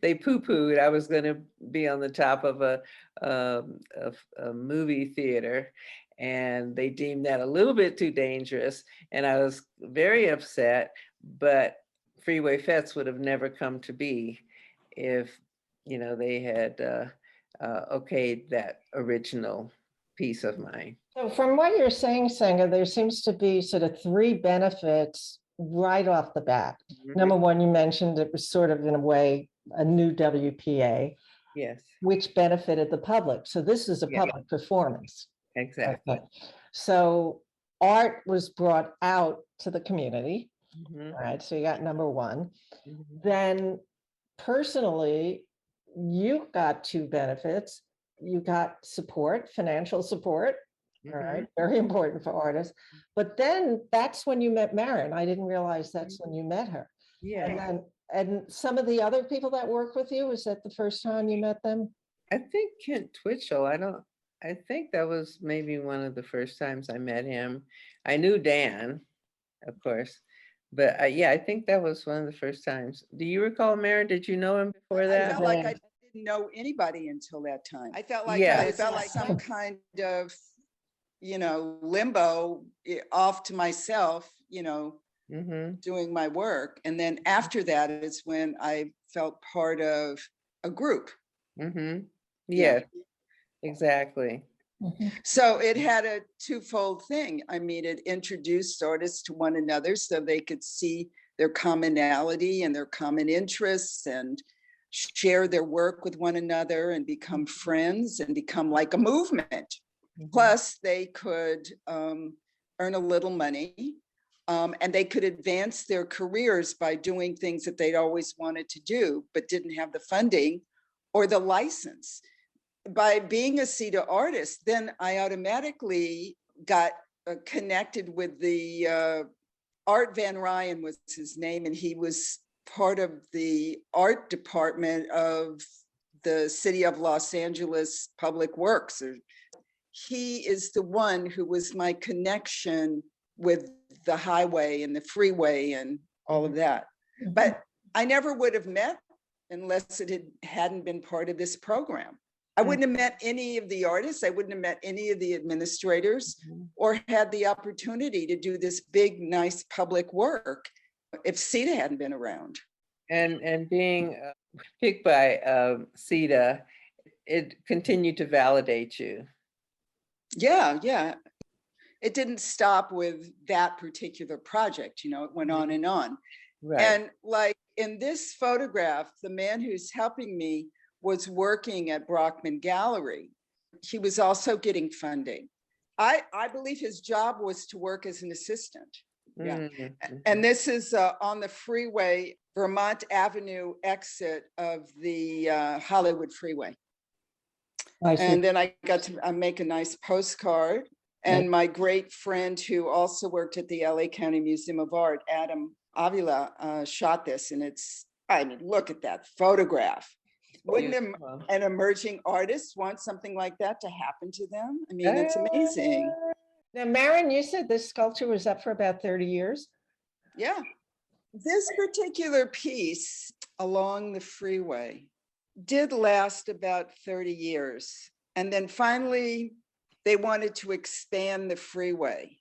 they poo-pooed. I was going to be on the top of a movie theater, and they deemed that a little bit too dangerous. And I was very upset, but Freeway Fets would have never come to be if, you know, they had okayed that original piece of mine. So from what you're saying, Senga, there seems to be sort of three benefits right off the bat. Number one, you mentioned it was sort of in a way a new WPA, yes, which benefited the public. So this is a public performance. Exactly. Okay. So art was brought out to the community. All right. So you got number one. Then personally, you got two benefits. You got support, financial support. All right, very important for artists. But then that's when you met Marin. I didn't realize that's when you met her. Yeah. And some of the other people that work with you, was that the first time you met them? I think Kent Twitchell, I think that was maybe one of the first times I met him. I knew Dan, of course, but yeah, I think that was one of the first times. Do you recall, Marin? Did you know him before that? I felt like I didn't know anybody until that time. I felt like Yeah. I felt like some kind of, you know, limbo off to myself, you know, doing my work. And then after that is when I felt part of a group. Yeah, exactly. So it had a twofold thing. I mean, it introduced artists to one another so they could see their commonality and their common interests and share their work with one another and become friends and become like a movement. Plus, they could earn a little money and they could advance their careers by doing things that they'd always wanted to do, but didn't have the funding or the license. by being a CETA artist, then I automatically got connected with the Art Van Ryan was his name, and he was part of the art department of the City of Los Angeles Public Works. He is the one who was my connection with the highway and the freeway and all of that. But I never would have met unless it hadn't been part of this program. I wouldn't have met any of the artists. I wouldn't have met any of the administrators or had the opportunity to do this big, nice public work if CETA hadn't been around. And being picked by CETA, it continued to validate you. Yeah, yeah. It didn't stop with that particular project, you know, it went on and on. Right. And like in this photograph, the man who's helping me was working at Brockman Gallery. He was also getting funding. I believe his job was to work as an assistant. Yeah. Mm-hmm. And this is on the freeway, Vermont Avenue exit of the Hollywood Freeway. And then I got to make a nice postcard. And my great friend who also worked at the LA County Museum of Art, Adam Avila, shot this. And it's, I mean, look at that photograph. Wouldn't an emerging artist want something like that to happen to them? I mean, it's amazing. Now, Maren, you said this sculpture was up for about 30 years. Yeah. This particular piece along the freeway did last about 30 years. And then finally, they wanted to expand the freeway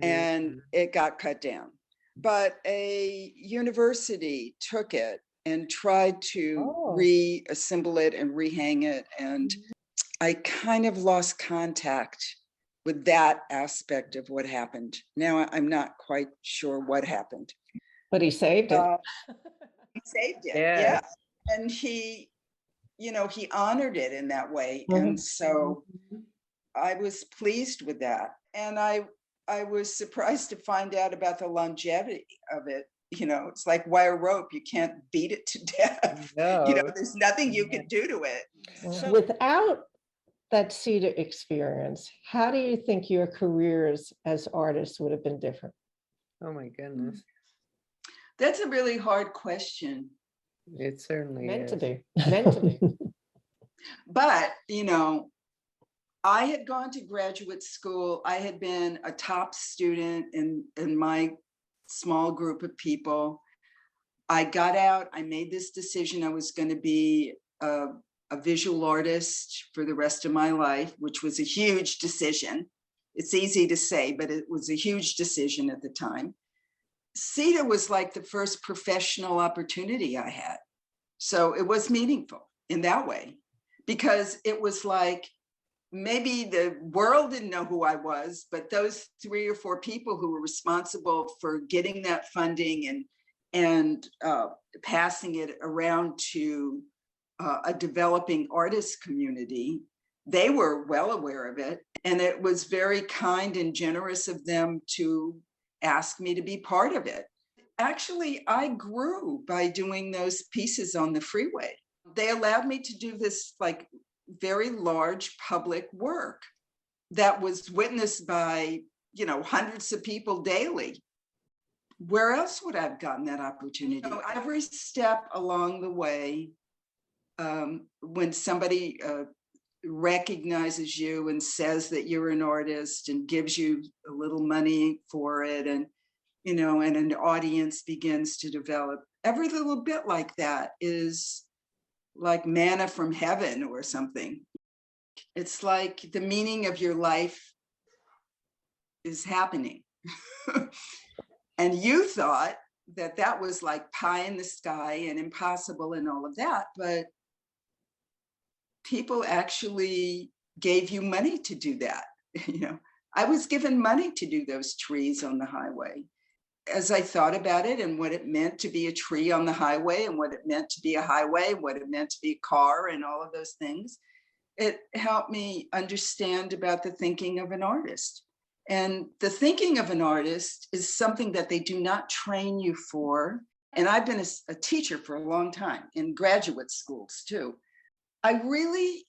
and it got cut down. But a university took it and tried to reassemble it and rehang it. And I kind of lost contact with that aspect of what happened. Now I'm not quite sure what happened. But he saved it. He saved it, Yes. yeah. And he, you know, he honored it in that way. And so I was pleased with that. And I was surprised to find out about the longevity of it. You know, it's like wire rope. You can't beat it to death. No. You know, there's nothing you can do to it. So, without that CETA experience, how do you think your careers as artists would have been different? Oh my goodness. That's a really hard question. It certainly Meant is. to be. Meant to be. But, you know, I had gone to graduate school. I had been a top student in my small group of people. I got out, I made this decision I was going to be a visual artist for the rest of my life, which was a huge decision. It's easy to say, but it was a huge decision at the time. CETA was like the first professional opportunity I had. So it was meaningful in that way, because it was like, maybe the world didn't know who I was, but those 3 or 4 people who were responsible for getting that funding and passing it around to a developing artist community, they were well aware of it. And it was very kind and generous of them to ask me to be part of it. Actually, I grew by doing those pieces on the freeway. They allowed me to do this like very large public work that was witnessed by, you know, hundreds of people daily. Where else would I have gotten that opportunity? You know, every step along the way, when somebody recognizes you and says that you're an artist and gives you a little money for it, and, you know, and an audience begins to develop, every little bit like that is like manna from heaven or something. It's like the meaning of your life is happening. And you thought that that was like pie in the sky and impossible and all of that, but people actually gave you money to do that. You know, I was given money to do those trees on the highway. As I thought about it and what it meant to be a tree on the highway and what it meant to be a highway, what it meant to be a car and all of those things, it helped me understand about the thinking of an artist. And the thinking of an artist is something that they do not train you for. And I've been a teacher for a long time in graduate schools too. I really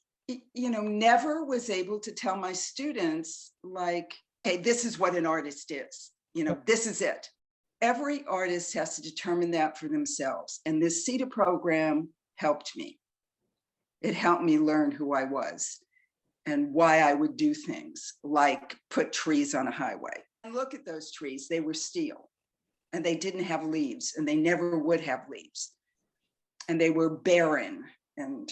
never was able to tell my students, like, hey, this is what an artist is. This is it. Every artist has to determine that for themselves. And this CETA program helped me. It helped me learn who I was and why I would do things like put trees on a highway. And look at those trees, they were steel and they didn't have leaves and they never would have leaves. And they were barren and,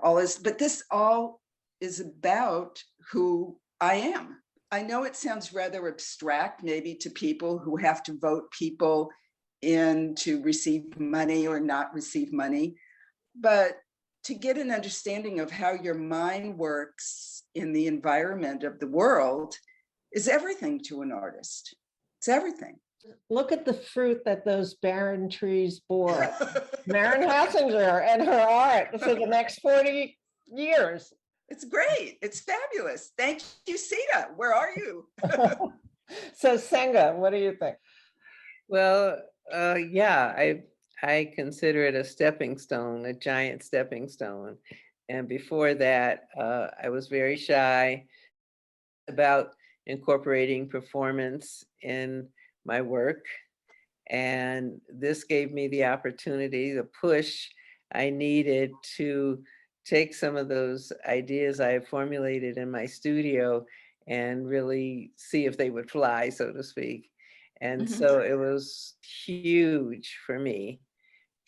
all this, but this all is about who I am. I know it sounds rather abstract, maybe to people who have to vote people in to receive money or not receive money, but to get an understanding of how your mind works in the environment of the world is everything to an artist. It's everything. Look at the fruit that those barren trees bore. Maren Hassinger and her art for the next 40 years. It's great. It's fabulous. Thank you, CETA. Where are you? So Senga, what do you think? Well, yeah, I consider it a stepping stone, a giant stepping stone. And before that, I was very shy about incorporating performance in my work. And this gave me the opportunity, the push I needed to take some of those ideas I had formulated in my studio and really see if they would fly, so to speak. And so it was huge for me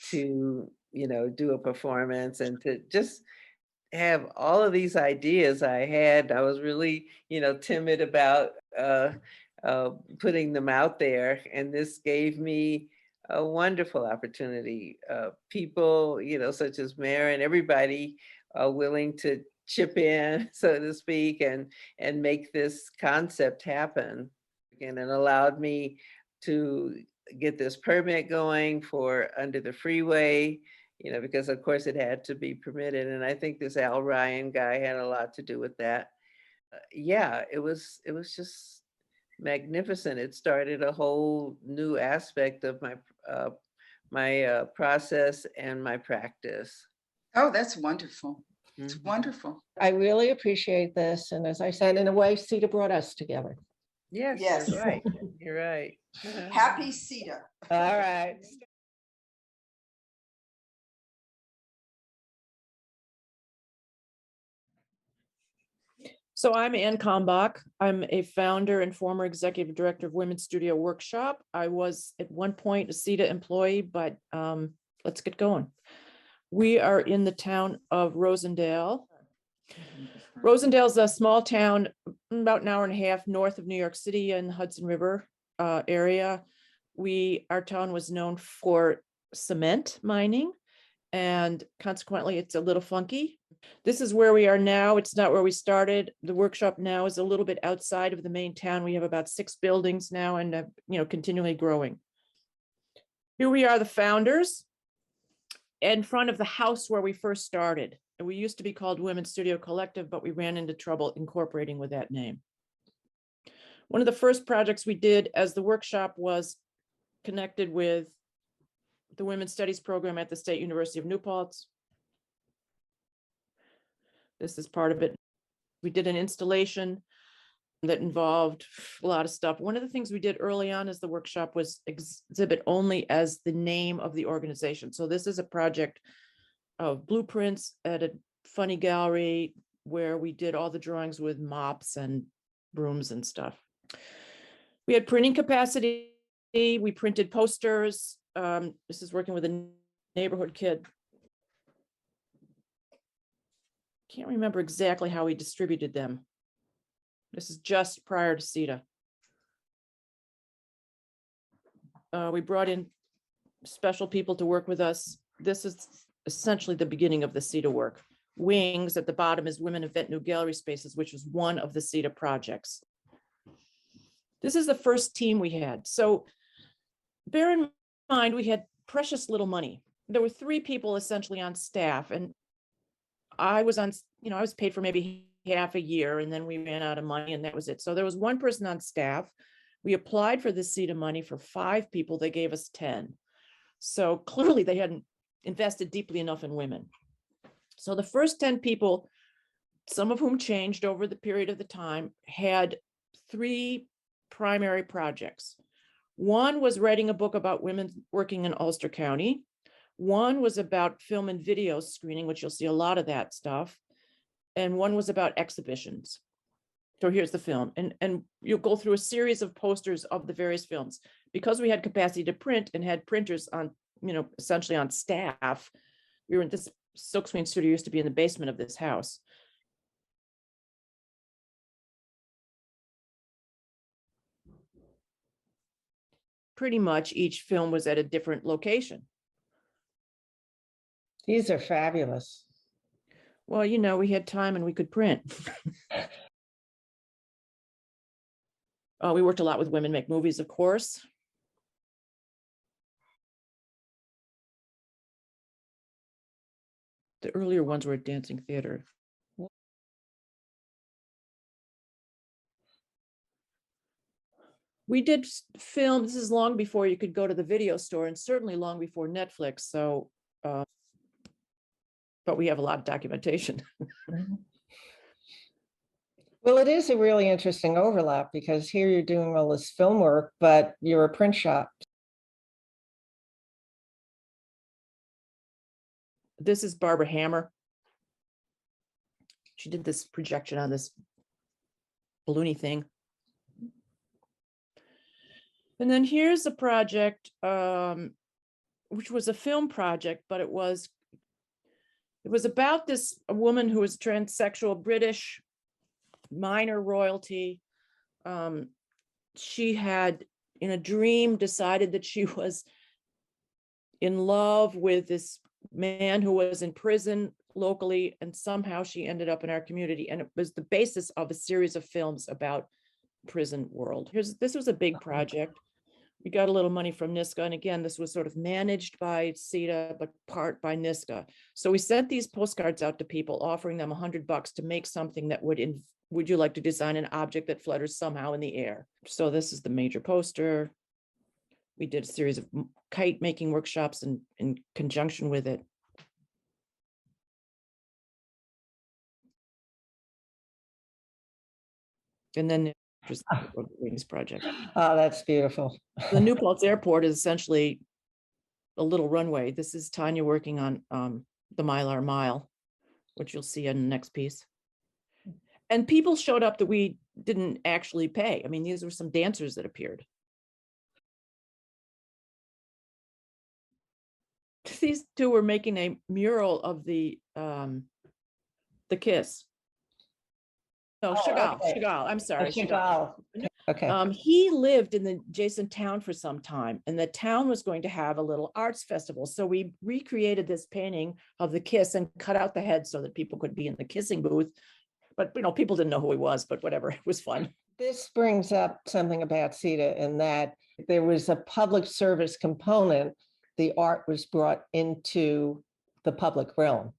to, do a performance and to just have all of these ideas I had. I was really, timid about putting them out there. And this gave me a wonderful opportunity. People, such as Maren, everybody willing to chip in, so to speak, and make this concept happen. And it allowed me to get this permit going for under the freeway, because of course it had to be permitted. And I think this Al Ryan guy had a lot to do with that. Yeah, it was just magnificent. It started a whole new aspect of my process and my practice. Oh, that's wonderful. It's wonderful. I really appreciate this. And as I said, in a way, CETA brought us together. Yes, Yes. You're right. You're right. Happy CETA. All right. So I'm Ann Kalmbach. I'm a founder and former executive director of Women's Studio Workshop. I was at one point a CETA employee, but let's get going. We are in the town of Rosendale. Rosendale is a small town about an hour and a half north of New York City in the Hudson River area. Our town was known for cement mining, and consequently it's a little funky. This is where we are now. It's not where we started. The workshop now is a little bit outside of the main town. We have about 6 buildings now and continually growing. Here we are, the founders, in front of the house where we first started. And we used to be called Women's Studio Collective, but we ran into trouble incorporating with that name. One of the first projects we did as the workshop was connected with the Women's Studies program at the State University of New Paltz. This is part of it. We did an installation that involved a lot of stuff. One of the things we did early on as the workshop was exhibit only as the name of the organization. So this is a project of blueprints at a funny gallery where we did all the drawings with mops and brooms and stuff. We had printing capacity. We printed posters. This is working with a neighborhood kid. Can't remember exactly how we distributed them. This is just prior to CETA. We brought in special people to work with us. This is essentially the beginning of the CETA work. Wings at the bottom is Women Invent New Gallery Spaces, which was one of the CETA projects. This is the first team we had. So bear in mind, we had precious little money. There were 3 people essentially on staff, and I was on, I was paid for maybe half a year, and then we ran out of money and that was it. So there was 1 person on staff. We applied for the CETA money for 5 people. They gave us 10. So clearly they hadn't invested deeply enough in women. So the first 10 people some of whom changed over the period of the time, had 3 primary projects. One was writing a book about women working in Ulster County. One was about film and video screening, which you'll see a lot of that stuff. And one was about exhibitions. So here's the film. And you'll go through a series of posters of the various films. Because we had capacity to print and had printers on, essentially on staff, we were in this silkscreen studio used to be in the basement of this house. Pretty much each film was at a different location. These are fabulous. Well, we had time and we could print. We worked a lot with Women Make Movies, of course. The earlier ones were at Dancing Theater. We did film, this is long before you could go to the video store and certainly long before Netflix. So, but we have a lot of documentation. Well, it is a really interesting overlap because here you're doing all this film work, but you're a print shop. This is Barbara Hammer. She did this projection on this balloony thing. And then here's a project, which was a film project, but it was about this woman who was transsexual, British, minor royalty. She had, in a dream, decided that she was in love with this man who was in prison locally, and somehow she ended up in our community. And it was the basis of a series of films about prison world. This was a big project. We got a little money from NISCA. And again, this was sort of managed by CETA, but part by NISCA. So we sent these postcards out to people, offering them $100 to make something that would you like to design an object that flutters somehow in the air? So this is the major poster. We did a series of kite making workshops in conjunction with it. And then just the Wings project. Oh, that's beautiful. The New Paltz Airport is essentially a little runway. This is Tanya working on the Mylar Mile, which you'll see in the next piece. And people showed up that we didn't actually pay. I mean, these were some dancers that appeared. These two were making a mural of the kiss. No, Chagall, okay. Chagall, I'm sorry. Chagall. Okay. He lived in the adjacent town for some time, and the town was going to have a little arts festival. So we recreated this painting of the kiss and cut out the head so that people could be in the kissing booth. But people didn't know who he was, but whatever, it was fun. This brings up something about CETA in that there was a public service component. The art was brought into the public realm.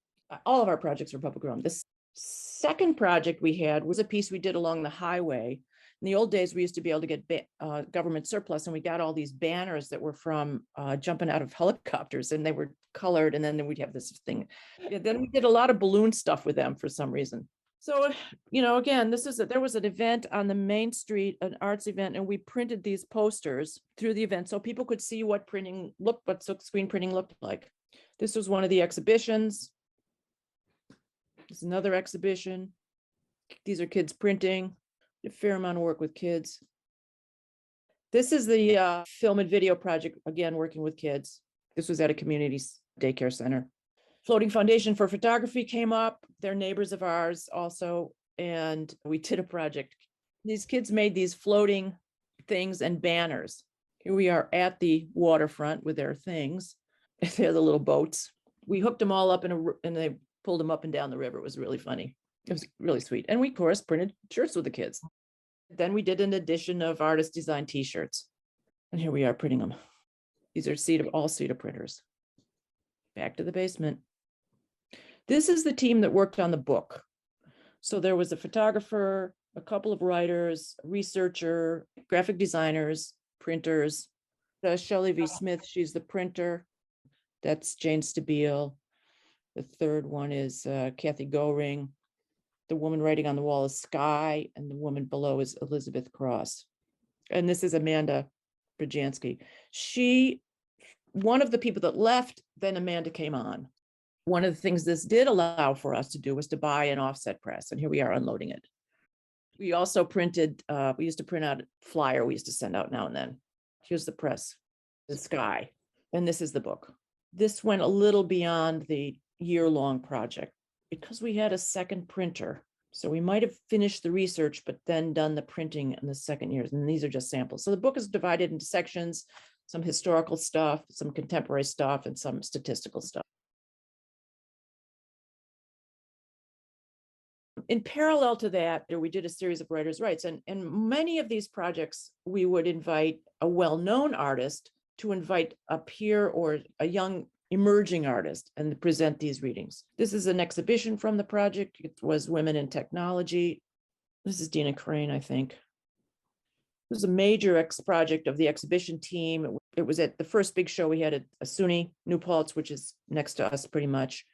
All of our projects were public realm. This second project we had was a piece we did along the highway. In the old days, we used to be able to get government surplus, and we got all these banners that were from jumping out of helicopters, and they were colored, and then we'd have this thing. Yeah, then we did a lot of balloon stuff with them for some reason. So, again, there was an event on the main street, an arts event, and we printed these posters through the event so people could see what screen printing looked like. This was one of the exhibitions. There's another exhibition. These are kids printing. A fair amount of work with kids. This is the film and video project, again, working with kids. This was at a community daycare center. Floating Foundation for Photography came up. They're neighbors of ours also, and we did a project. These kids made these floating things and banners. Here we are at the waterfront with their things. They're the little boats. We hooked them all up and they pulled them up and down the river. It was really funny. It was really sweet. And we, of course, printed shirts with the kids. Then we did an edition of artist designed t-shirts. And here we are printing them. These are all CETA printers. Back to the basement. This is the team that worked on the book. So there was a photographer, a couple of writers, a researcher, graphic designers, printers. Shelley V. Smith, she's the printer. That's Jane Stabile. The third one is Kathy Goring. The woman writing on the wall is Sky, and the woman below is Elizabeth Cross. And this is Amanda Brzezinski. One of the people that left, then Amanda came on. One of the things this did allow for us to do was to buy an offset press, and here we are unloading it. We also printed, we used to print out a flyer we used to send out now and then. Here's the press, the Sky, and this is the book. This went a little beyond the year-long project because we had a second printer. So we might have finished the research, but then done the printing in the second years. And these are just samples. So the book is divided into sections, some historical stuff, some contemporary stuff, and some statistical stuff. In parallel to that, we did a series of writers' rights. And many of these projects, we would invite a well-known artist to invite a peer or a young emerging artist and present these readings. This is an exhibition from the project. It was Women in Technology. This is Dina Crane, I think. It was a major project of the exhibition team. It was at the first big show we had at SUNY New Paltz, which is next to us pretty much.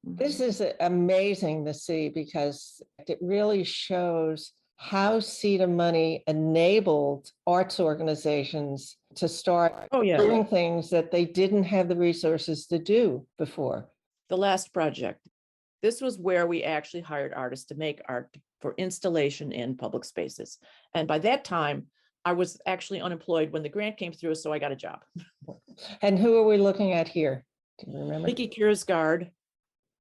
This is amazing to see because it really shows how CETA money enabled arts organizations to start doing things that they didn't have the resources to do before. The last project, this was where we actually hired artists to make art for installation in public spaces. And by that time, I was actually unemployed when the grant came through, so I got a job. And who are we looking at here? Do you remember? Vicky Kiersgaard,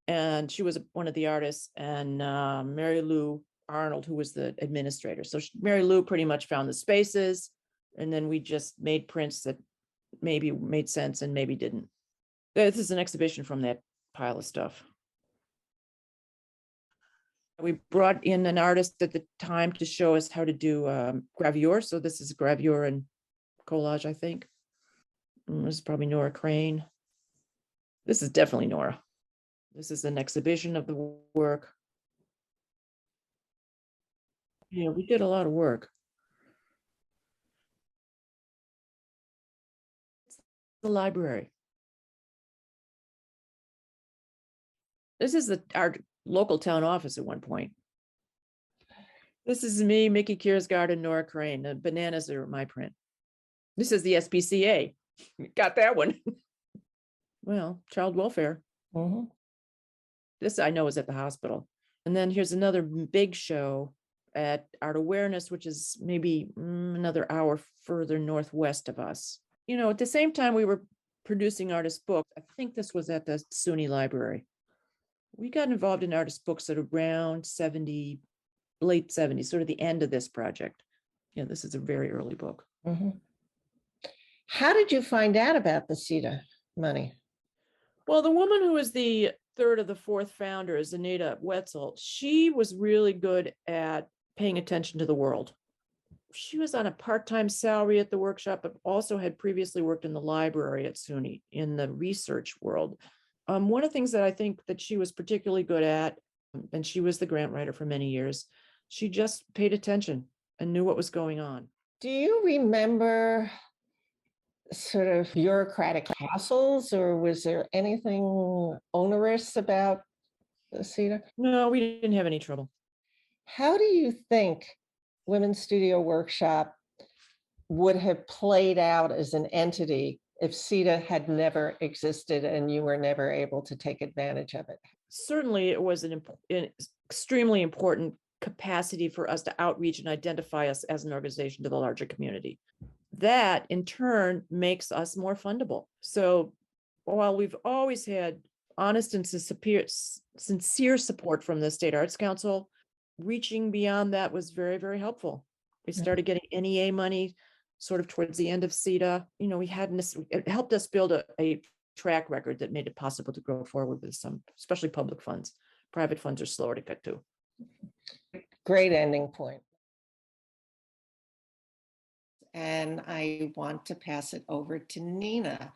and she was one of the artists, and Mary Lou Arnold, who was the administrator. So Mary Lou pretty much found the spaces, and then we just made prints that maybe made sense and maybe didn't. This is an exhibition from that pile of stuff. We brought in an artist at the time to show us how to do gravure. So this is gravure and collage, I think. And this is probably Nora Crane. This is definitely Nora. This is an exhibition of the work. Yeah, we did a lot of work. The library. This is our local town office at one point. This is me, Mickey Kiersgaard, and Nora Crane. The bananas are my print. This is the SPCA. Got that one. Well, child welfare. Mm-hmm. This I know is at the hospital. And then here's another big show at Art Awareness, which is maybe another hour further northwest of us. You know, at the same time we were producing artist books, I think this was at the SUNY Library. We got involved in artist books at around 70, late 70s, sort of the end of this project. Yeah, this is a very early book. Mm-hmm. How did you find out about the CETA money? Well, the woman who was the third of the fourth founders, Anita Wetzel, she was really good at paying attention to the world. She was on a part-time salary at the workshop, but also had previously worked in the library at SUNY in the research world. One of the things that I think that she was particularly good at, and she was the grant writer for many years, she just paid attention and knew what was going on. Do you remember sort of bureaucratic hassles, or was there anything onerous about the CETA? No, we didn't have any trouble. How do you think Women's Studio Workshop would have played out as an entity if CETA had never existed and you were never able to take advantage of it? Certainly, it was an extremely important capacity for us to outreach and identify us as an organization to the larger community. That, in turn, makes us more fundable. So while we've always had honest and sincere support from the State Arts Council, reaching beyond that was very, very helpful. We started getting NEA money sort of towards the end of CETA. You know, it helped us build a track record that made it possible to go forward with some, especially public funds. Private funds are slower to get to. Great ending point. And I want to pass it over to Nina.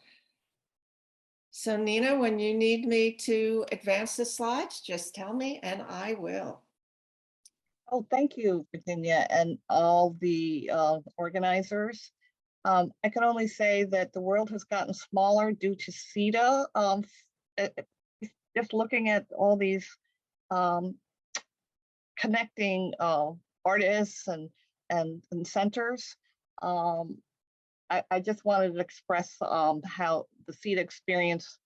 So Nina, when you need me to advance the slides, just tell me and I will. Oh, thank you, Virginia, and all the organizers. I can only say that the world has gotten smaller due to CETA. Just looking at all these connecting artists and centers. I just wanted to express how the CETA experience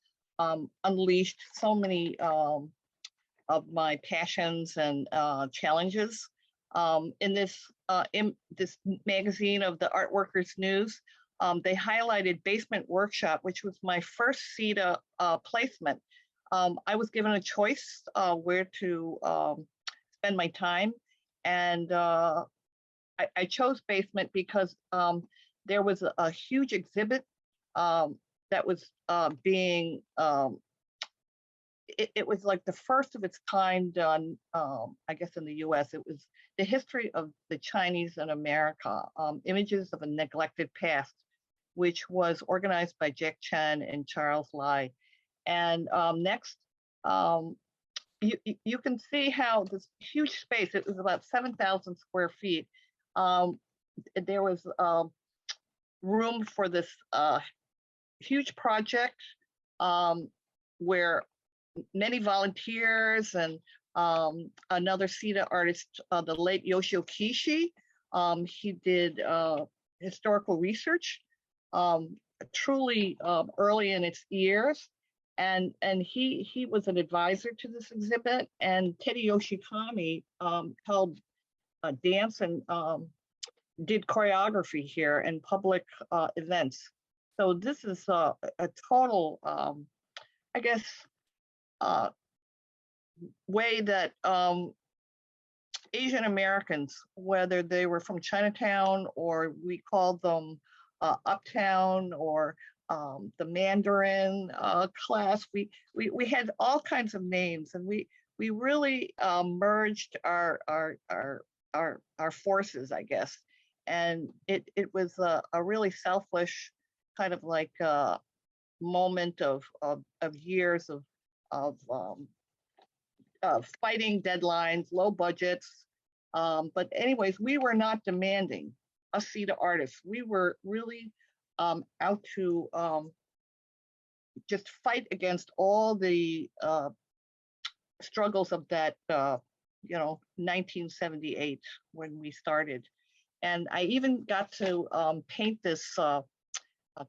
unleashed so many of my passions and challenges. In this magazine of the Art Workers News, they highlighted Basement Workshop, which was my first CETA placement. I was given a choice where to spend my time, and I chose Basement because there was a huge exhibit that was being, it was like the first of its kind done, I guess in the US. It was the history of the Chinese in America, images of a neglected past, which was organized by Jack Chen and Charles Lai. And next, you can see how this huge space, it was about 7,000 square feet. There was room for this huge project where many volunteers and another CETA artist, the late Yoshio Kishi, he did historical research, truly early in its years. And he was an advisor to this exhibit, and Teddy Yoshikami held a dance and did choreography here and public events. So this is a total, I guess, way that Asian Americans, whether they were from Chinatown or we called them Uptown or the Mandarin class, we had all kinds of names, and we really merged our forces, I guess. And it was a really selfish kind of like moment of years of fighting deadlines, low budgets. But anyways, we were not demanding us CETA artists. We were really out to just fight against all the struggles of that, 1978 when we started. And I even got to paint this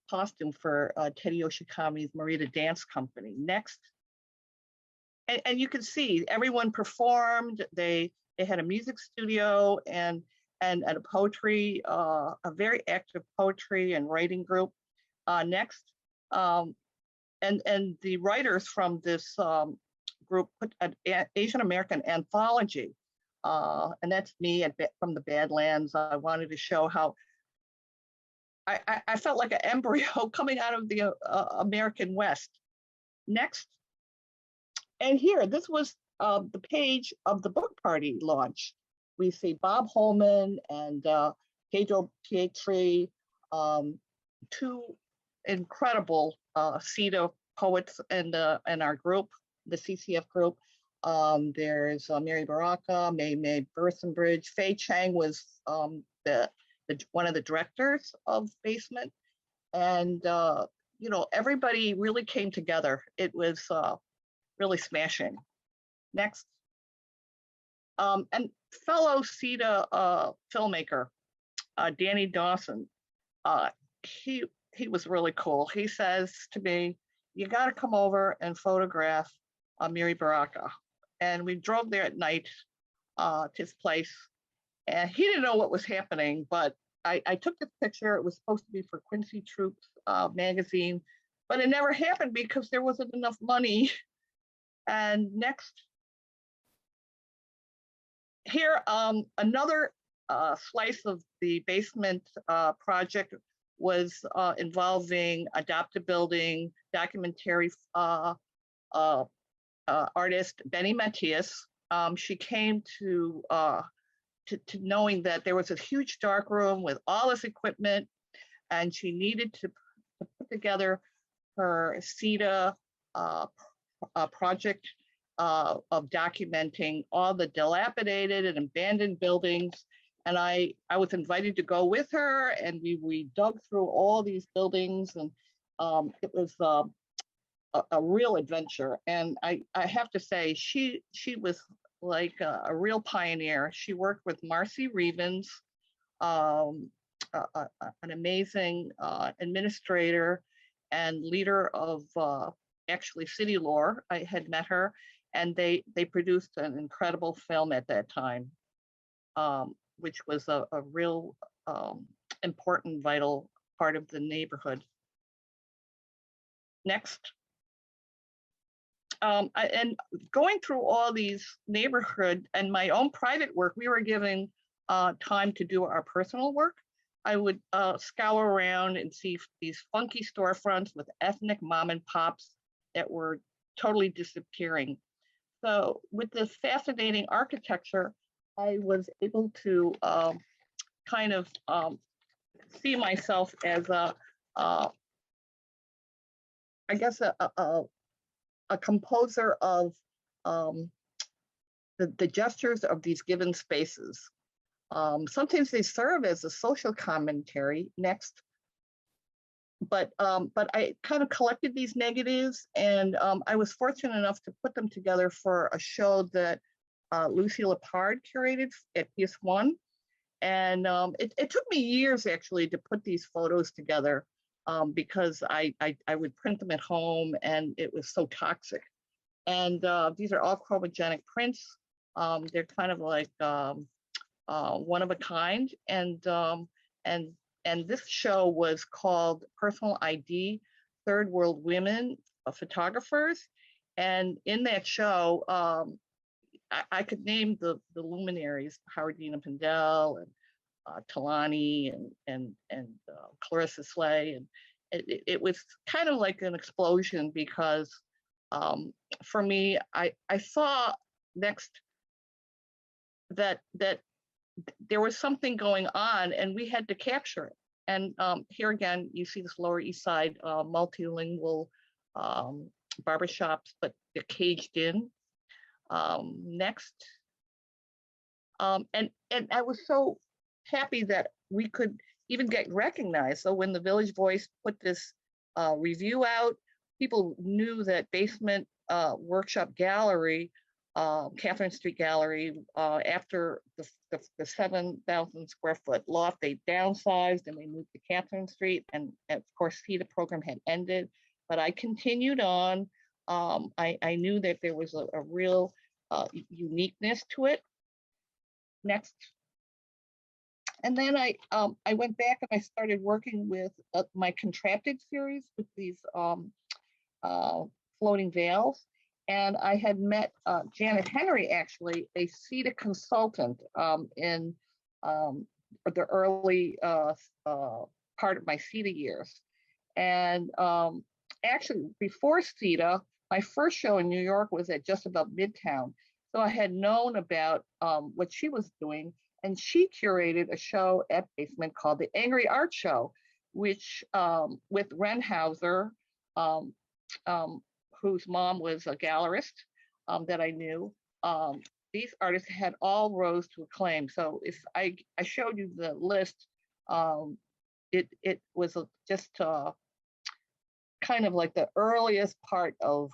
costume for Teddy Yoshikami's Marita Dance Company. Next. And you can see everyone performed. They had a music studio and a poetry, a very active poetry and writing group. Next. And the writers from this group put an Asian American anthology. And that's me from the Badlands. I wanted to show how I felt like an embryo coming out of the American West. Next. And here, this was the page of the book party launch. We see Bob Holman and Pedro Pietri, two incredible CETA poets in our group, the CCF group. There's Mary Baraka, May Bursenbridge. Fei Chang was one of the directors of Basement. And, everybody really came together. It was really smashing. Next. And fellow CETA filmmaker, Danny Dawson, he was really cool. He says to me, you got to come over and photograph Miri Baraka. And we drove there at night to his place. And he didn't know what was happening, but I took the picture. It was supposed to be for Quincy Troop's magazine, but it never happened because there wasn't enough money. And next. Here, another slice of the Basement project was involving Adopt a Building documentary artist Benny Matias. She came to knowing that there was a huge dark room with all this equipment, and she needed to put together her CETA project of documenting all the dilapidated and abandoned buildings. And I was invited to go with her, and we dug through all these buildings, and it was a real adventure. And I have to say, she was like a real pioneer. She worked with Marcy Revens, an amazing administrator and leader of actually City Lore. I had met her, and they produced an incredible film at that time, which was a real important, vital part of the neighborhood. Next. And going through all these neighborhood and my own private work, we were given time to do our personal work. I would scour around and see these funky storefronts with ethnic mom and pops that were totally disappearing. So with this fascinating architecture, I was able to kind of see myself as I guess a composer of the gestures of these given spaces. Sometimes they serve as a social commentary. Next. But I kind of collected these negatives, and I was fortunate enough to put them together for a show that Lucy Lepard curated at PS1. And it took me years actually to put these photos together because I would print them at home, and it was so toxic. And these are all chromogenic prints. They're kind of like one of a kind. And this show was called Personal ID, Third World Women Photographers. And in that show, I could name the luminaries, Howardina Pindell and Talani and Clarissa Slay. And it was kind of like an explosion because for me, I saw next that there was something going on and we had to capture it. And here again, you see this Lower East Side multilingual barbershops, but they're caged in. Next. And I was so happy that we could even get recognized. So when the Village Voice put this review out, people knew that Basement Workshop Gallery, Catherine Street Gallery, after the 7,000 square foot loft, they downsized and they moved to Catherine Street. And of course, CETA program had ended, but I continued on. I knew that there was a real uniqueness to it. Next. And then I went back and I started working with my Contracted series with these floating veils. And I had met Janet Henry, actually, a CETA consultant in the early part of my CETA years. And actually, before CETA, my first show in New York was at just above Midtown. So I had known about what she was doing, and she curated a show at Basement called the Angry Art Show, which with Renhauser, whose mom was a gallerist that I knew. These artists had all rose to acclaim. So if I showed you the list, it was just kind of like the earliest part of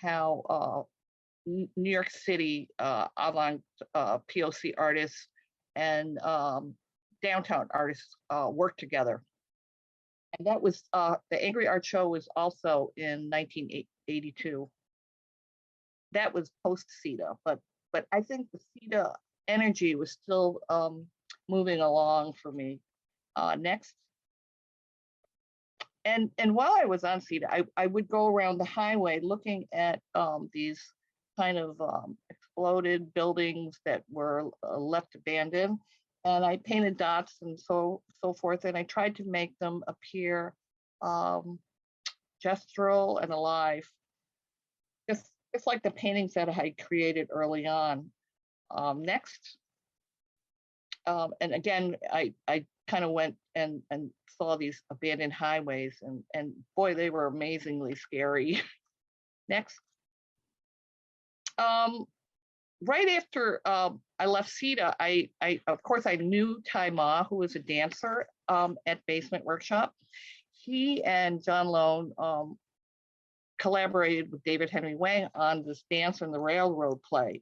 how New York City avant POC artists and downtown artists worked together. And that was, the Angry Art Show was also in 1982. That was post CETA, but I think the CETA energy was still moving along for me. Next. And while I was on CETA, I would go around the highway looking at these kind of exploded buildings that were left abandoned. And I painted dots and so forth, and I tried to make them appear gestural and alive, just like the paintings that I had created early on. Next, and again, I kind of went and saw these abandoned highways, and boy, they were amazingly scary. Next. Right after I left CETA, I of course I knew Tai Ma, who was a dancer at Basement Workshop. He and John Lone collaborated with David Henry Wang on this Dance on the Railroad play.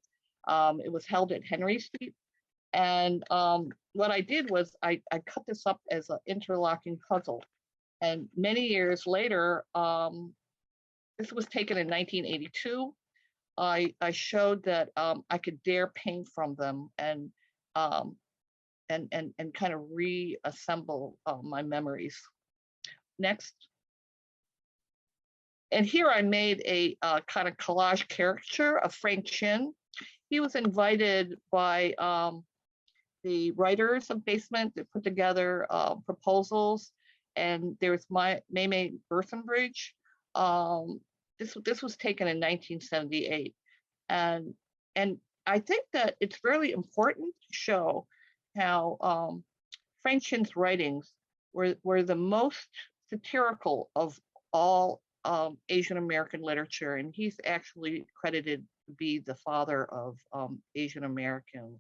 It was held at Henry Street. And what I did was I cut this up as an interlocking puzzle. And many years later, this was taken in 1982. I showed that I could dare paint from them and kind of reassemble my memories. Next. And here I made a kind of collage caricature of Frank Chin. He was invited by the writers of Basement to put together proposals, and there's Maymay Birthenbridge. This was taken in 1978, and I think that it's really important to show how Frank Chin's writings were the most satirical of all Asian American literature, and he's actually credited to be the father of Asian American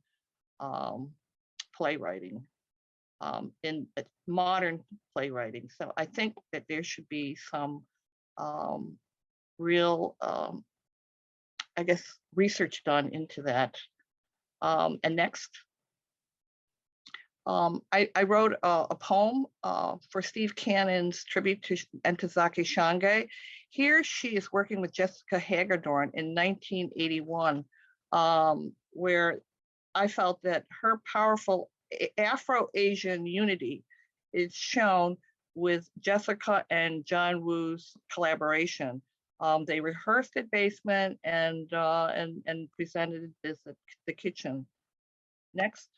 playwriting, in modern playwriting. So I think that there should be some real, I guess, research done into that. And next. I wrote a poem for Steve Cannon's tribute to Ntozake Shange. Here she is working with Jessica Hagedorn in 1981, where I felt that her powerful Afro-Asian unity is shown with Jessica and John Woo's collaboration. They rehearsed at Basement and presented this at the kitchen. Next.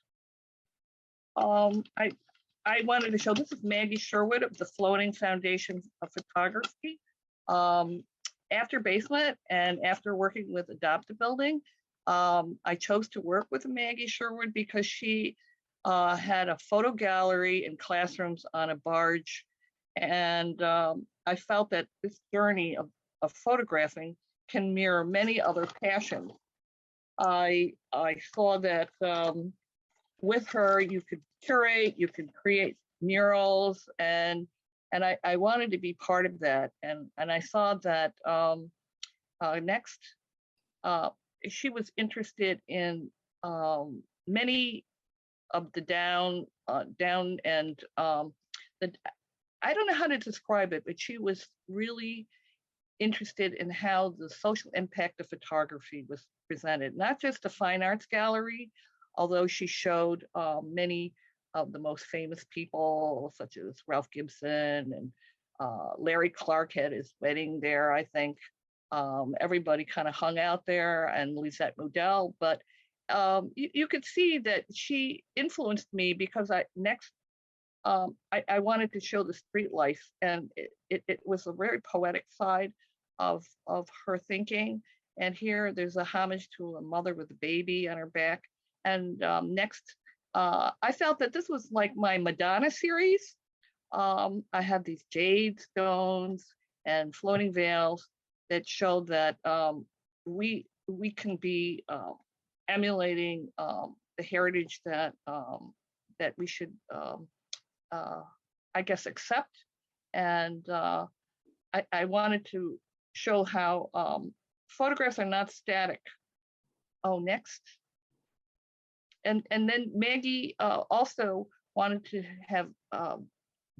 I wanted to show, this is Maggie Sherwood of the Floating Foundation of Photography. After Basement and after working with Adopt a Building, I chose to work with Maggie Sherwood because she had a photo gallery in classrooms on a barge. And I felt that this journey of photographing can mirror many other passions. I saw that with her, you could curate, you could create murals, and I wanted to be part of that. And I saw that next, she was interested in many of the down and I don't know how to describe it, but she was really interested in how the social impact of photography was presented, not just a fine arts gallery, although she showed many of the most famous people, such as Ralph Gibson and Larry Clark had his wedding there, I think. Everybody kind of hung out there, and Lisette Modell. But you could see that she influenced me because I wanted to show the street life, and it was a very poetic side of her thinking. And here there's a homage to a mother with a baby on her back. And next, I felt that this was like my Madonna series. I had these jade stones and floating veils that showed that we can be emulating the heritage that we should, I guess, accept. And I wanted to show how photographs are not static. Oh, next. And then Maggie also wanted to have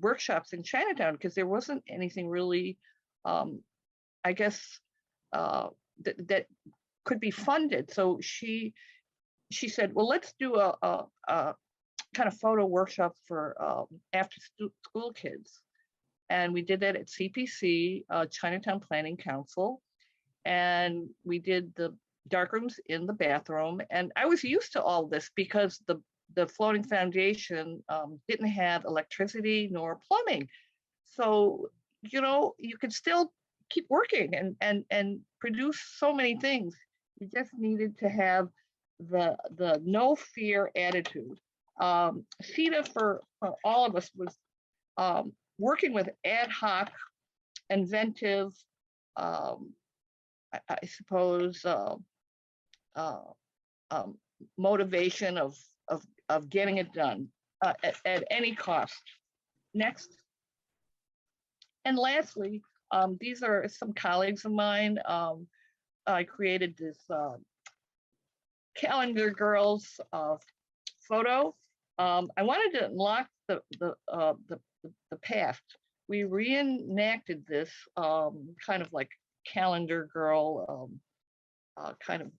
workshops in Chinatown because there wasn't anything really, I guess, that could be funded. So she said, well, let's do a kind of photo workshop for after school kids. And we did that at CPC, Chinatown Planning Council. And we did the darkrooms in the bathroom. And I was used to all this because the Floating Foundation didn't have electricity nor plumbing. So, you know, you could still keep working and produce so many things. You just needed to have the no fear attitude. CETA for all of us was working with ad hoc, inventive, I suppose, motivation of getting it done at any cost. Next. And lastly, these are some colleagues of mine. I created this calendar girls photo. I wanted to unlock the past. We reenacted this kind of like calendar girl kind of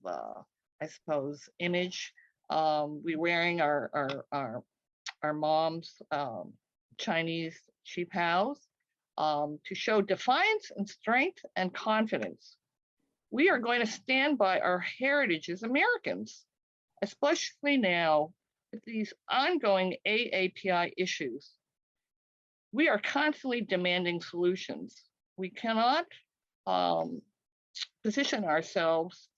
I suppose image. We wearing our mom's Chinese chipaos to show defiance and strength and confidence. We are going to stand by our heritage as Americans, especially now with these ongoing AAPI issues. We are constantly demanding solutions. We cannot position ourselves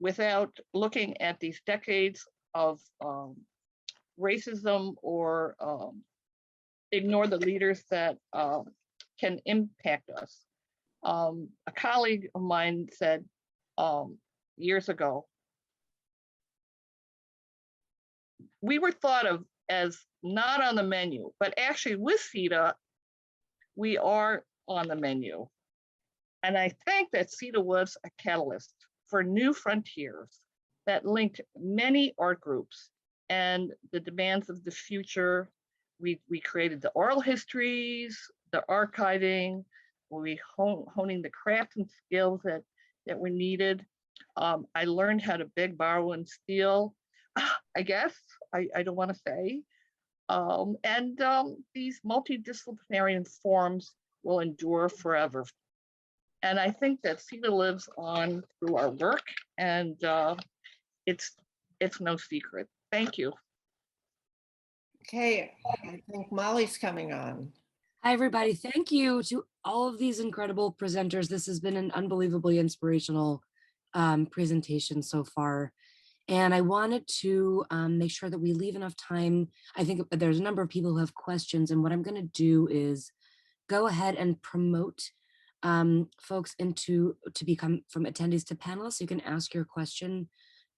without looking at these decades of racism or ignore the leaders that can impact us. A colleague of mine said years ago, we were thought of as not on the menu, but actually with CETA, we are on the menu. And I think that CETA was a catalyst for new frontiers that linked many art groups and the demands of the future. We created the oral histories, the archiving, we honing the craft and skills that were needed. I learned how to beg, borrow, and steal, I guess, I don't want to say. These multidisciplinary forms will endure forever. And I think that CETA lives on through our work, and it's no secret. Thank you. Okay, I think Molly's coming on. Hi, everybody. Thank you to all of these incredible presenters. This has been an unbelievably inspirational presentation so far. And I wanted to make sure that we leave enough time. I think there's a number of people who have questions, and what I'm going to do is go ahead and promote folks to become from attendees to panelists. You can ask your question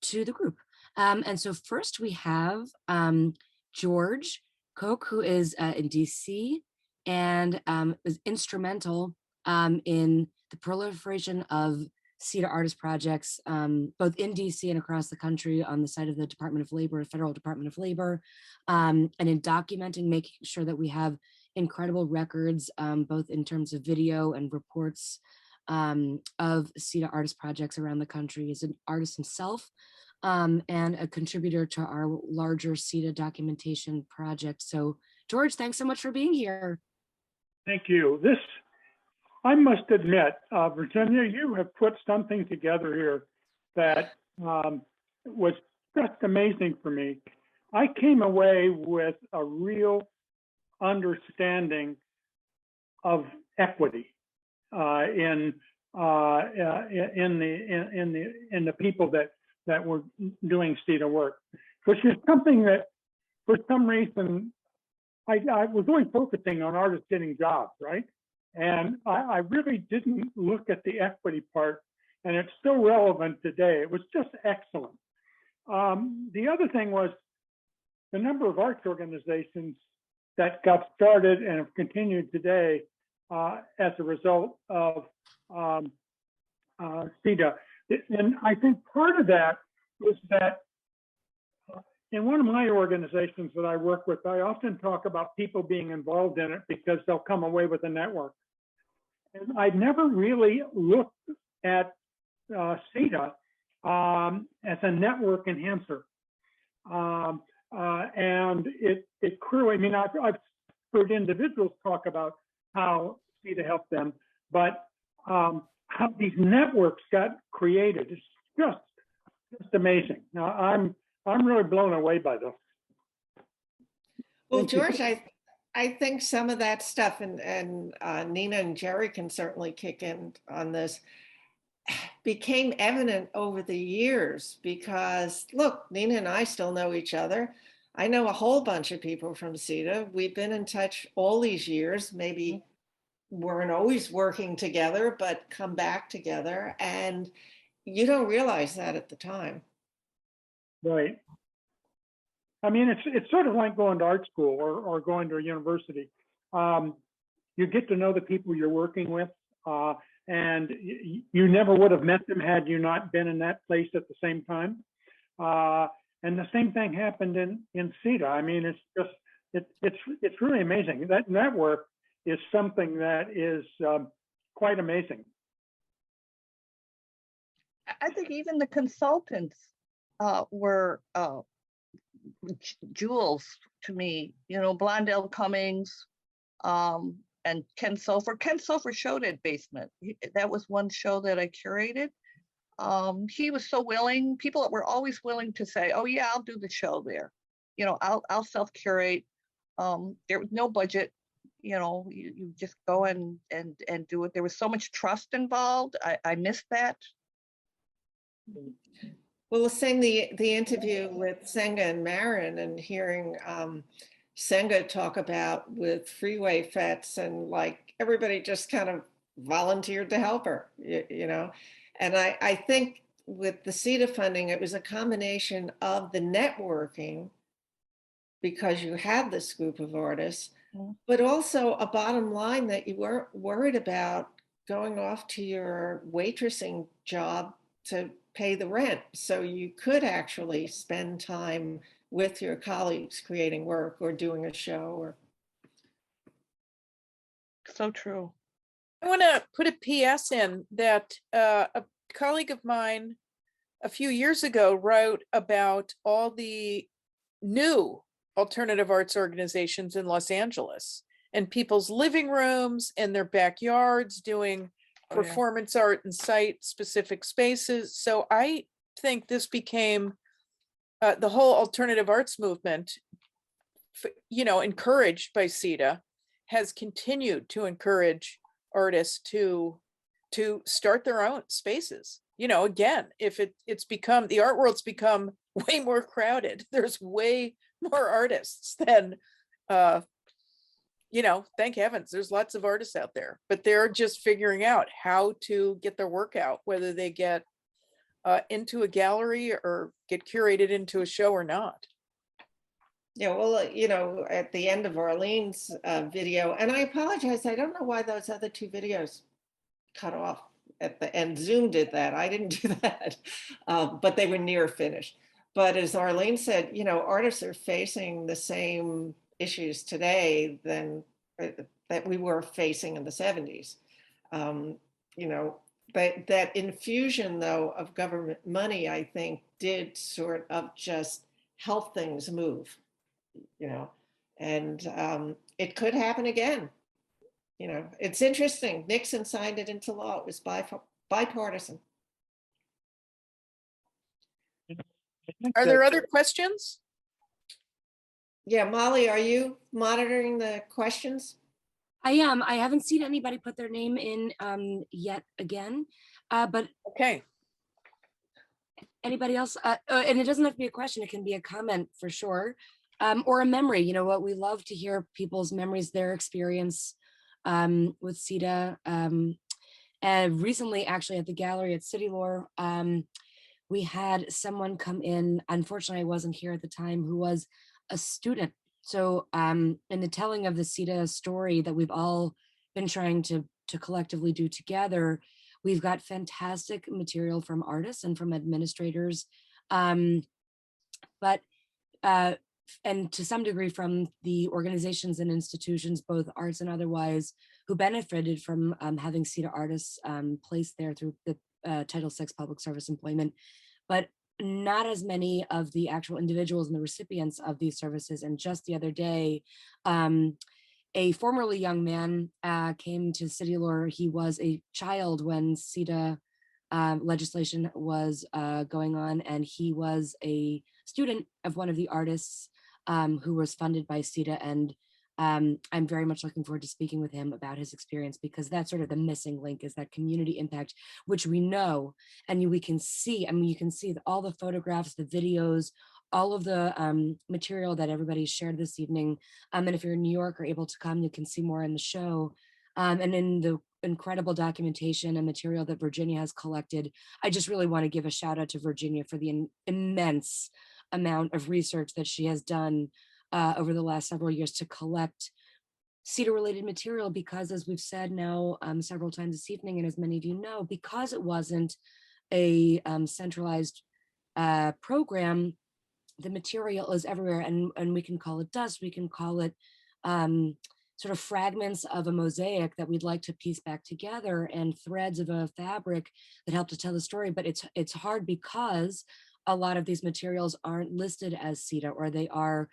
to the group. And so first we have George Koch, who is in DC and was instrumental in the proliferation of CETA artist projects, both in DC and across the country on the side of the Department of Labor, Federal Department of Labor, and in documenting, making sure that we have incredible records, both in terms of video and reports of CETA artist projects around the country. He's an artist himself and a contributor to our larger CETA documentation project. So George, thanks so much for being here. Thank you. I must admit, Virginia, you have put something together here that was just amazing for me. I came away with a real understanding of equity in the people that were doing CETA work, which is something that, for some reason, I was always focusing on artists getting jobs, right? And I really didn't look at the equity part, and it's still relevant today. It was just excellent. The other thing was the number of arts organizations that got started and have continued today as a result of CETA. And I think part of that was that in one of my organizations that I work with, I often talk about people being involved in it because they'll come away with a network. And I'd never really looked at CETA as a network enhancer. And it clearly, I mean, I've heard individuals talk about how CETA helped them, but how these networks got created is just amazing. Now, I'm really blown away by this. Well, George, I think some of that stuff, and Nina and Jerry can certainly kick in on this, became evident over the years because, look, Nina and I still know each other. I know a whole bunch of people from CETA. We've been in touch all these years, maybe weren't always working together, but come back together. And you don't realize that at the time. Right. I mean, it's sort of like going to art school or going to a university. You get to know the people you're working with. and you never would have met them had you not been in that place at the same time. And the same thing happened in CETA. I mean, it's just, it's really amazing. That network is something that is quite amazing. I think even the consultants were jewels to me. You know, Blondell Cummings and Ken Sofer. Ken Sofer showed at Basement. That was one show that I curated. He was so willing. People were always willing to say, "Oh yeah, I'll do the show there." You know, I'll self curate. There was no budget. You know, you just go and do it. There was so much trust involved. I missed that. Well, seeing the interview with Senga and Marin and hearing Senga talk about with freeway fets, and like everybody just kind of volunteered to help her, you know. And I think with the CETA funding, it was a combination of the networking, because you had this group of artists, but also a bottom line that you weren't worried about going off to your waitressing job to pay the rent. So you could actually spend time with your colleagues creating work or doing a show. Or so true. I want to put a PS in that a colleague of mine a few years ago wrote about all the new alternative arts organizations in Los Angeles and people's living rooms and their backyards doing performance art and site-specific spaces. So I think this became the whole alternative arts movement, you know, encouraged by CETA, has continued to encourage artists to start their own spaces. You know, again, if it's become, the art world's become way more crowded. There's way more artists than you know, thank heavens, there's lots of artists out there, but they're just figuring out how to get their work out, whether they get into a gallery or get curated into a show or not. Yeah, well, you know, at the end of Arlene's video, and I apologize, I don't know why those other two videos cut off at the end. Zoom did that. I didn't do that, but they were near finished. But as Arlene said, you know, artists are facing the same issues today than that we were facing in the 70s. You know, that infusion, though, of government money, I think, did sort of just help things move, you know, and it could happen again. You know, it's interesting. Nixon signed it into law. It was bipartisan. Are there other questions? Yeah, Molly, are you monitoring the questions? I am. I haven't seen anybody put their name in yet again, but okay. Anybody else? And it doesn't have to be a question. It can be a comment for sure, or a memory. You know what? We love to hear people's memories, their experience with CETA. And recently, actually, at the gallery at City Lore, we had someone come in. Unfortunately, I wasn't here at the time, who was a student. So in the telling of the CETA story that we've all been trying to collectively do together, we've got fantastic material from artists and from administrators, but and to some degree from the organizations and institutions, both arts and otherwise, who benefited from having CETA artists placed there through the Title VI public service employment, but not as many of the actual individuals and the recipients of these services. And just the other day, a formerly young man came to City Lore. He was a child when CETA legislation was going on, and he was a student of one of the artists who was funded by CETA. And I'm very much looking forward to speaking with him about his experience, because that's sort of the missing link, is that community impact, which we know and we can see. I mean, you can see all the photographs, the videos, all of the material that everybody shared this evening. And if you're in New York or able to come, you can see more in the show. And in the incredible documentation and material that Virginia has collected. I just really want to give a shout out to Virginia for the immense amount of research that she has done over the last several years to collect CETA-related material because, as we've said now several times this evening, and as many of you know, because it wasn't a centralized program, the material is everywhere, and we can call it dust, we can call it sort of fragments of a mosaic that we'd like to piece back together, and threads of a fabric that help to tell the story. But it's hard because a lot of these materials aren't listed as CETA, or they are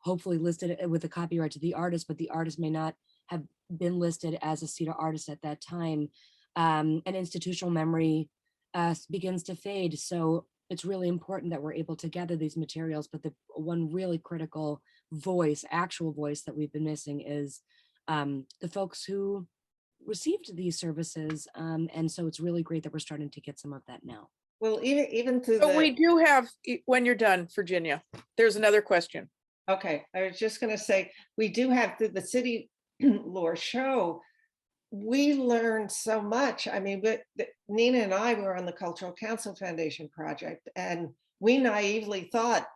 hopefully listed with the copyright to the artist, but the artist may not have been listed as a CETA artist at that time. And institutional memory begins to fade. So it's really important that we're able to gather these materials, but the one really critical voice, actual voice that we've been missing is the folks who received these services. And so it's really great that we're starting to get some of that now. Well, even through So we do have, when you're done, Virginia, there's another question. Okay, I was just going to say, we do have through the City Lore show, we learned so much. I mean, Nina and I were on the Cultural Council Foundation project, and we naively thought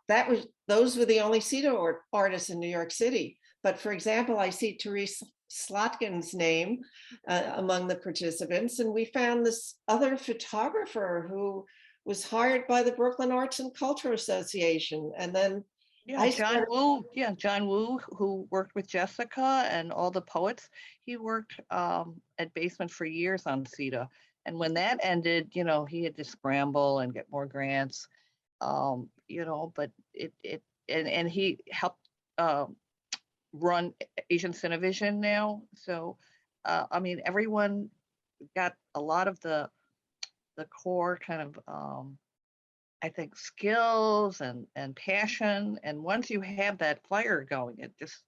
those were the only CETA artists in New York City. But for example, I see Therese Slotkin's name among the participants, and we found this other photographer who was hired by the Brooklyn Arts and Culture Association, and then John Woo, who worked with Jessica and all the poets. He worked at Basement for years on CETA. And when that ended, you know, he had to scramble and get more grants, you know, but and he helped run Asian Cinevision now. So, I mean, everyone got a lot of the core kind of, I think, skills and passion. And once you have that fire going, it just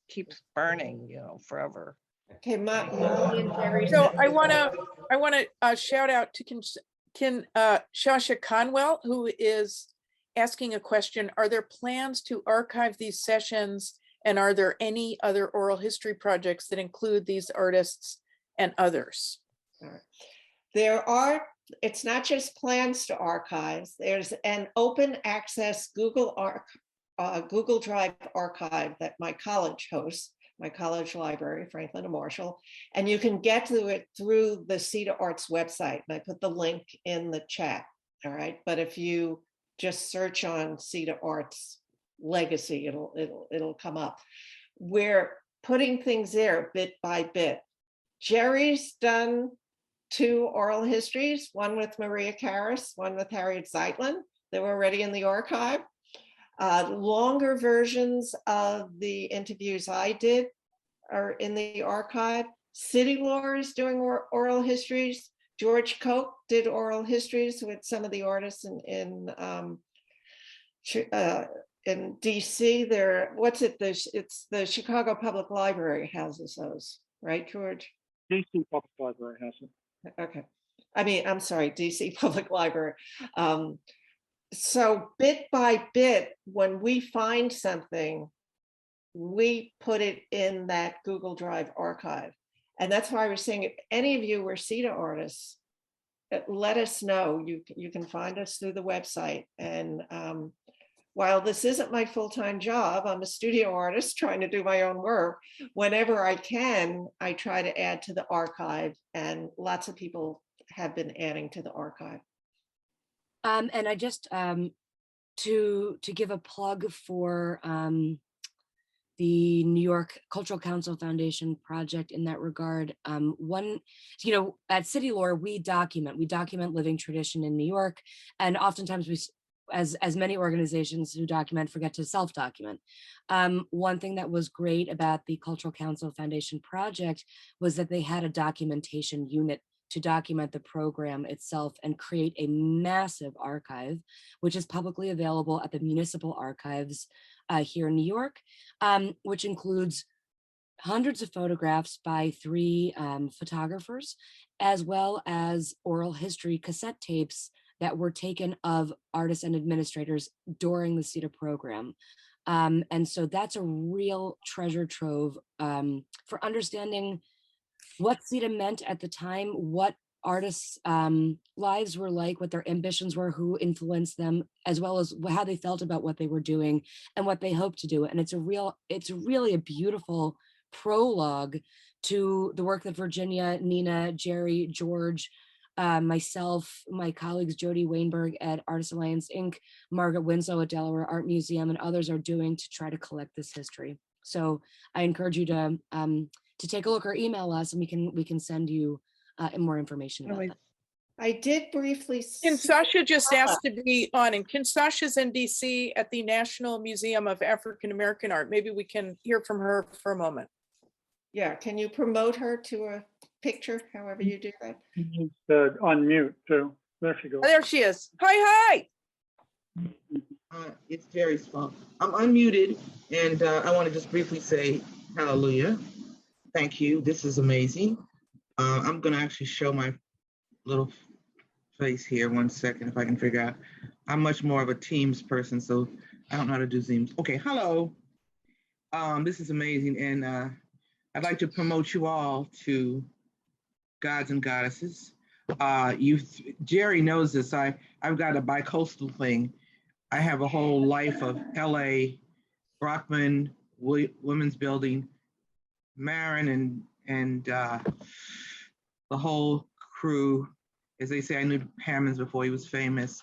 keeps burning, you know, forever. Okay, Molly and Jerry. So I want to shout out to Shasha Conwell, who is asking a question. Are there plans to archive these sessions? And are there any other oral history projects that include these artists and others? There are. It's not just plans to archive. There's an open access Google Drive archive that my college hosts, my college library, Franklin and Marshall, and you can get to it through the CETA Arts website. And I put the link in the chat. All right, but if you just search on CETA Arts Legacy, it'll come up. We're putting things there bit by bit. Jerry's done 2 oral histories, one with Maria Karras, one with Harriet Zeitlin. They were already in the archive. Longer versions of the interviews I did are in the archive. City Lore is doing oral histories. George Koch did oral histories with some of the artists in DC. It's the Chicago Public Library houses those, right, George? DC Public Library has it. Okay. I mean, I'm sorry, DC Public Library. So bit by bit, when we find something, we put it in that Google Drive archive. And that's why I was saying, if any of you were CETA artists, let us know. You can find us through the website. And while this isn't my full-time job, I'm a studio artist trying to do my own work. Whenever I can, I try to add to the archive, and lots of people have been adding to the archive. And I just to give a plug for the New York Cultural Council Foundation project in that regard. You know, at City Lore, we document living tradition in New York, and oftentimes we, as many organizations who document, forget to self-document. One thing that was great about the Cultural Council Foundation project was that they had a documentation unit to document the program itself and create a massive archive, which is publicly available at the municipal archives here in New York, which includes hundreds of photographs by 3 photographers, as well as oral history cassette tapes that were taken of artists and administrators during the CETA program. And so that's a real treasure trove for understanding what CETA meant at the time, what artists' lives were like, what their ambitions were, who influenced them, as well as how they felt about what they were doing and what they hoped to do. And it's really a beautiful prologue to the work that Virginia, Nina, Jerry, George, myself, my colleagues Jody Wainberg at Artists Alliance Inc., Margaret Winslow at Delaware Art Museum, and others are doing to try to collect this history. So I encourage you to take a look or email us, and we can send you more information about that. I did briefly. Can Sasha just asked to be on, and can Sasha's in DC at the National Museum of African American Art. Maybe we can hear from her for a moment. Yeah, can you promote her to a picture, however you do that? She's unmute too. There she goes. Oh, there she is. Hi, hi. It's Jerry's fault. I'm unmuted, and I want to just briefly say hallelujah. Thank you. This is amazing. I'm going to actually show my little face here. 1 second, if I can figure out. I'm much more of a Teams person, so I don't know how to do Zooms. Okay, hello. This is amazing, and I'd like to promote you all to Gods and Goddesses. Jerry knows this. I've got a bi-coastal thing. I have a whole life of LA, Brockman, Women's Building, Marin, and the whole crew. As they say, I knew Hammonds before he was famous.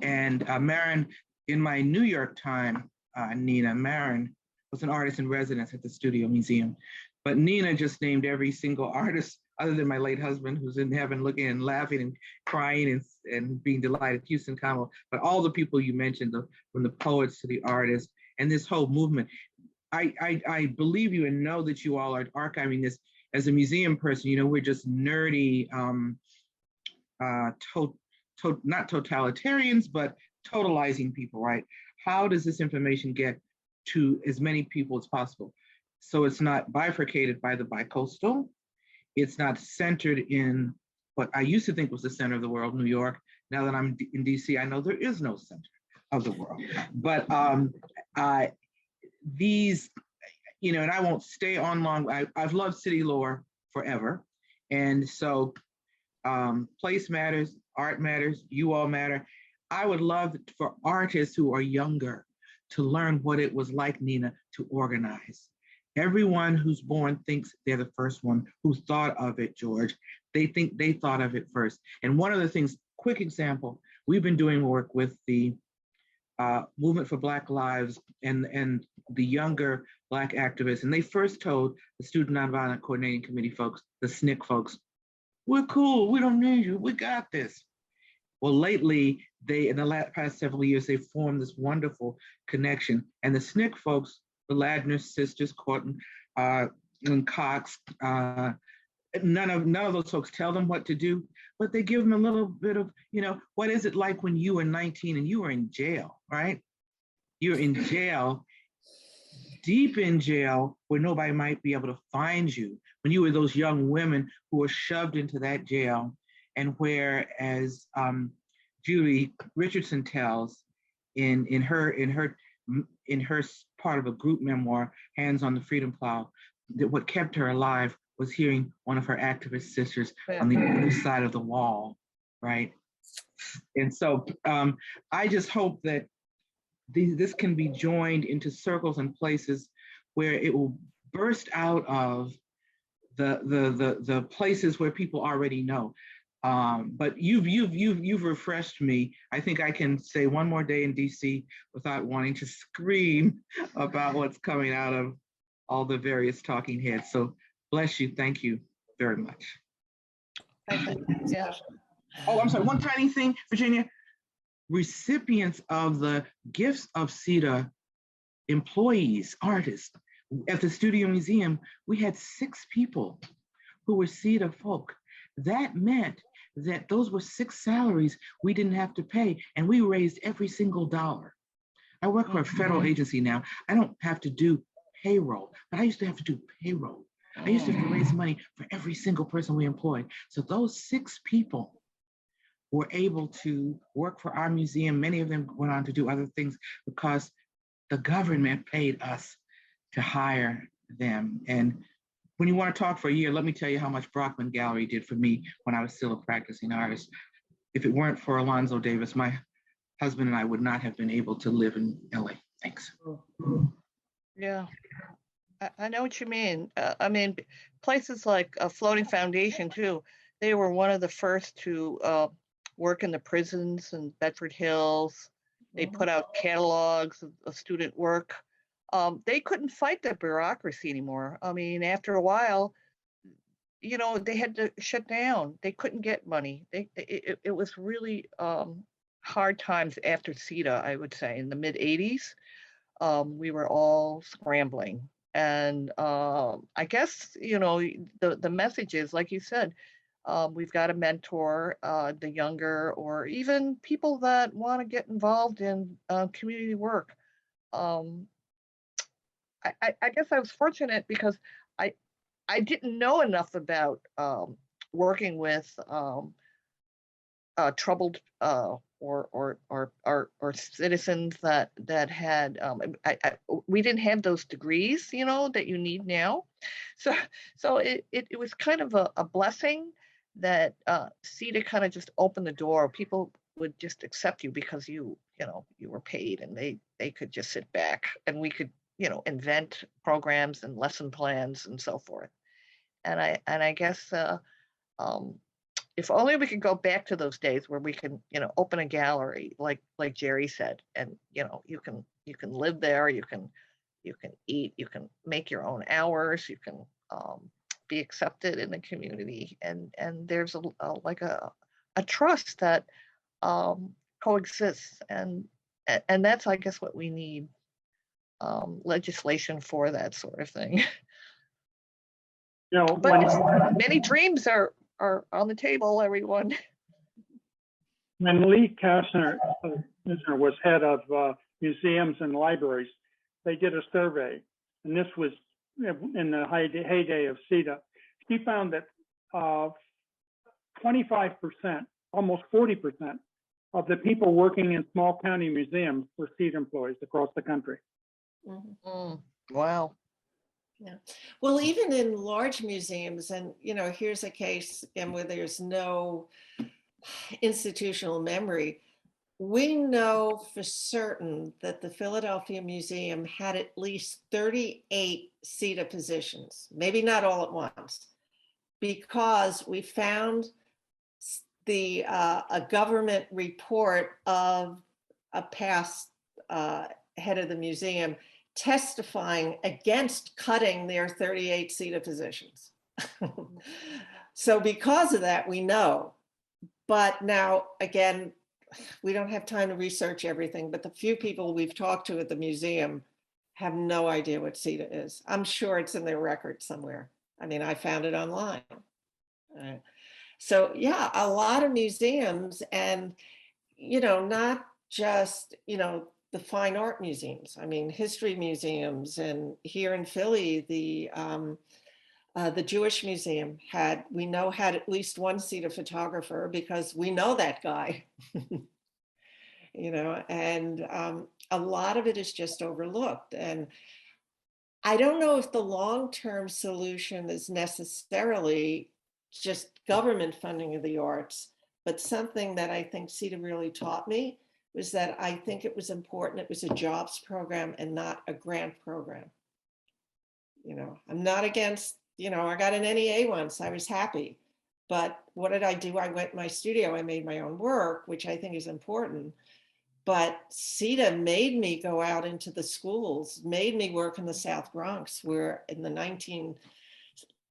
And Marin, in my New York time, Nina, Marin was an artist in residence at the Studio Museum. But Nina just named every single artist other than my late husband, who's in heaven looking and laughing and crying and being delighted, Houston Connell, but all the people you mentioned, from the poets to the artists, and this whole movement. I believe you and know that you all are archiving this. As a museum person, you know, we're just nerdy, not totalitarians, but totalizing people, right? How does this information get to as many people as possible? So it's not bifurcated by the bicoastal. It's not centered in what I used to think was the center of the world, New York. Now that I'm in DC, I know there is no center of the world. But these, you know, and I won't stay on long. I've loved city lore forever. And so place matters, art matters, you all matter. I would love for artists who are younger to learn what it was like, Nina, to organize. Everyone who's born thinks they're the first one who thought of it, George. They think they thought of it first. And one of the things, quick example, we've been doing work with the Movement for Black Lives and the younger Black activists. And they first told the Student Nonviolent Coordinating Committee folks, the SNCC folks, we're cool, we don't need you, we got this. Well, lately, in the past several years, they formed this wonderful connection. And the SNCC folks, the Ladner sisters, Corton and Cox, none of those folks tell them what to do, but they give them a little bit of, you know, what is it like when you were 19 and you were in jail, right? You're in jail, deep in jail, where nobody might be able to find you. When you were those young women who were shoved into that jail, and where, as Julie Richardson tells in her part of a group memoir, Hands on the Freedom Plow, that what kept her alive was hearing one of her activist sisters on the other side of the wall, right? And so I just hope that this can be joined into circles and places where it will burst out of the places where people already know. But you've refreshed me. I think I can say one more day in DC without wanting to scream about what's coming out of all the various talking heads. So bless you. Thank you very much. Yeah. Oh, I'm sorry. One tiny thing, Virginia. Recipients of the gifts of CETA, employees, artists, at the Studio Museum, we had 6 people who were CETA folk. That meant that those were 6 salaries we didn't have to pay, and we raised every single dollar. I work for a federal agency now. I don't have to do payroll, but I used to have to do payroll. I used to have to raise money for every single person we employed. So those 6 people were able to work for our museum. Many of them went on to do other things because the government paid us to hire them. And when you want to talk for a year, let me tell you how much Brockman Gallery did for me when I was still a practicing artist. If it weren't for Alonzo Davis, my husband and I would not have been able to live in LA. Thanks. Yeah, I know what you mean. I mean, places like Floating Foundation too, they were one of the first to work in the prisons in Bedford Hills. They put out catalogs of student work. They couldn't fight the bureaucracy anymore. I mean, after a while, you know, they had to shut down. They couldn't get money. It was really hard times after CETA, I would say, in the mid 80s. We were all scrambling. And I guess, you know, the message is, like you said, we've got to mentor the younger or even people that want to get involved in community work. I guess I was fortunate because I didn't know enough about working with troubled or citizens that had we didn't have those degrees, you know, that you need now. So it was kind of a blessing that CETA kind of just opened the door. People would just accept you because you were paid, and they could just sit back, and we could, you know, invent programs and lesson plans and so forth. And I guess if only we could go back to those days where we can, you know, open a gallery like Jerry said, and you know, you can live there, you can eat, you can make your own hours, you can be accepted in the community, and there's a trust that coexists, and that's, I guess, what we need, legislation for that sort of thing. You know, but many dreams are on the table, everyone. When Lee Kastner was head of museums and libraries, they did a survey, and this was in the heyday of CETA. He found that 25%, almost 40% of the people working in small county museums were CETA employees across the country. Wow. Yeah. Well, even in large museums, and you know, here's a case and where there's no institutional memory, we know for certain that the Philadelphia Museum had at least 38 CETA positions, maybe not all at once, because we found a government report of a past head of the museum testifying against cutting their 38 CETA positions. So because of that, we know. But now, again, we don't have time to research everything, but the few people we've talked to at the museum have no idea what CETA is. I'm sure it's in their record somewhere. I mean, I found it online. So yeah, a lot of museums, and, you know, not just, you know, the fine art museums. I mean, history museums, and here in Philly, the Jewish Museum we know had at least one CETA photographer, because we know that guy. You know, and a lot of it is just overlooked. And I don't know if the long-term solution is necessarily just government funding of the arts, but something that I think CETA really taught me was that I think it was important it was a jobs program and not a grant program. You know, I'm not against, you know, I got an NEA once, I was happy. But what did I do? I went in my studio, I made my own work, which I think is important. But CETA made me go out into the schools, made me work in the South Bronx, where in the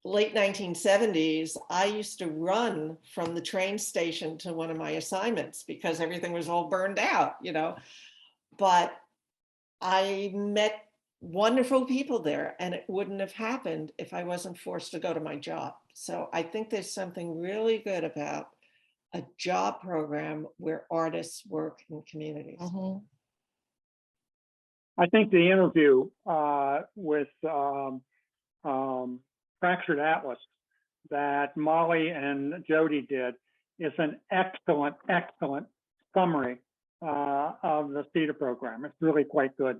late 1970s, I used to run from the train station to one of my assignments because everything was all burned out, you know. But I met wonderful people there, and it wouldn't have happened if I wasn't forced to go to my job. So I think there's something really good about a job program where artists work in communities. I think the interview with Fractured Atlas that Molly and Jody did is an excellent, excellent summary of the CETA program. It's really quite good.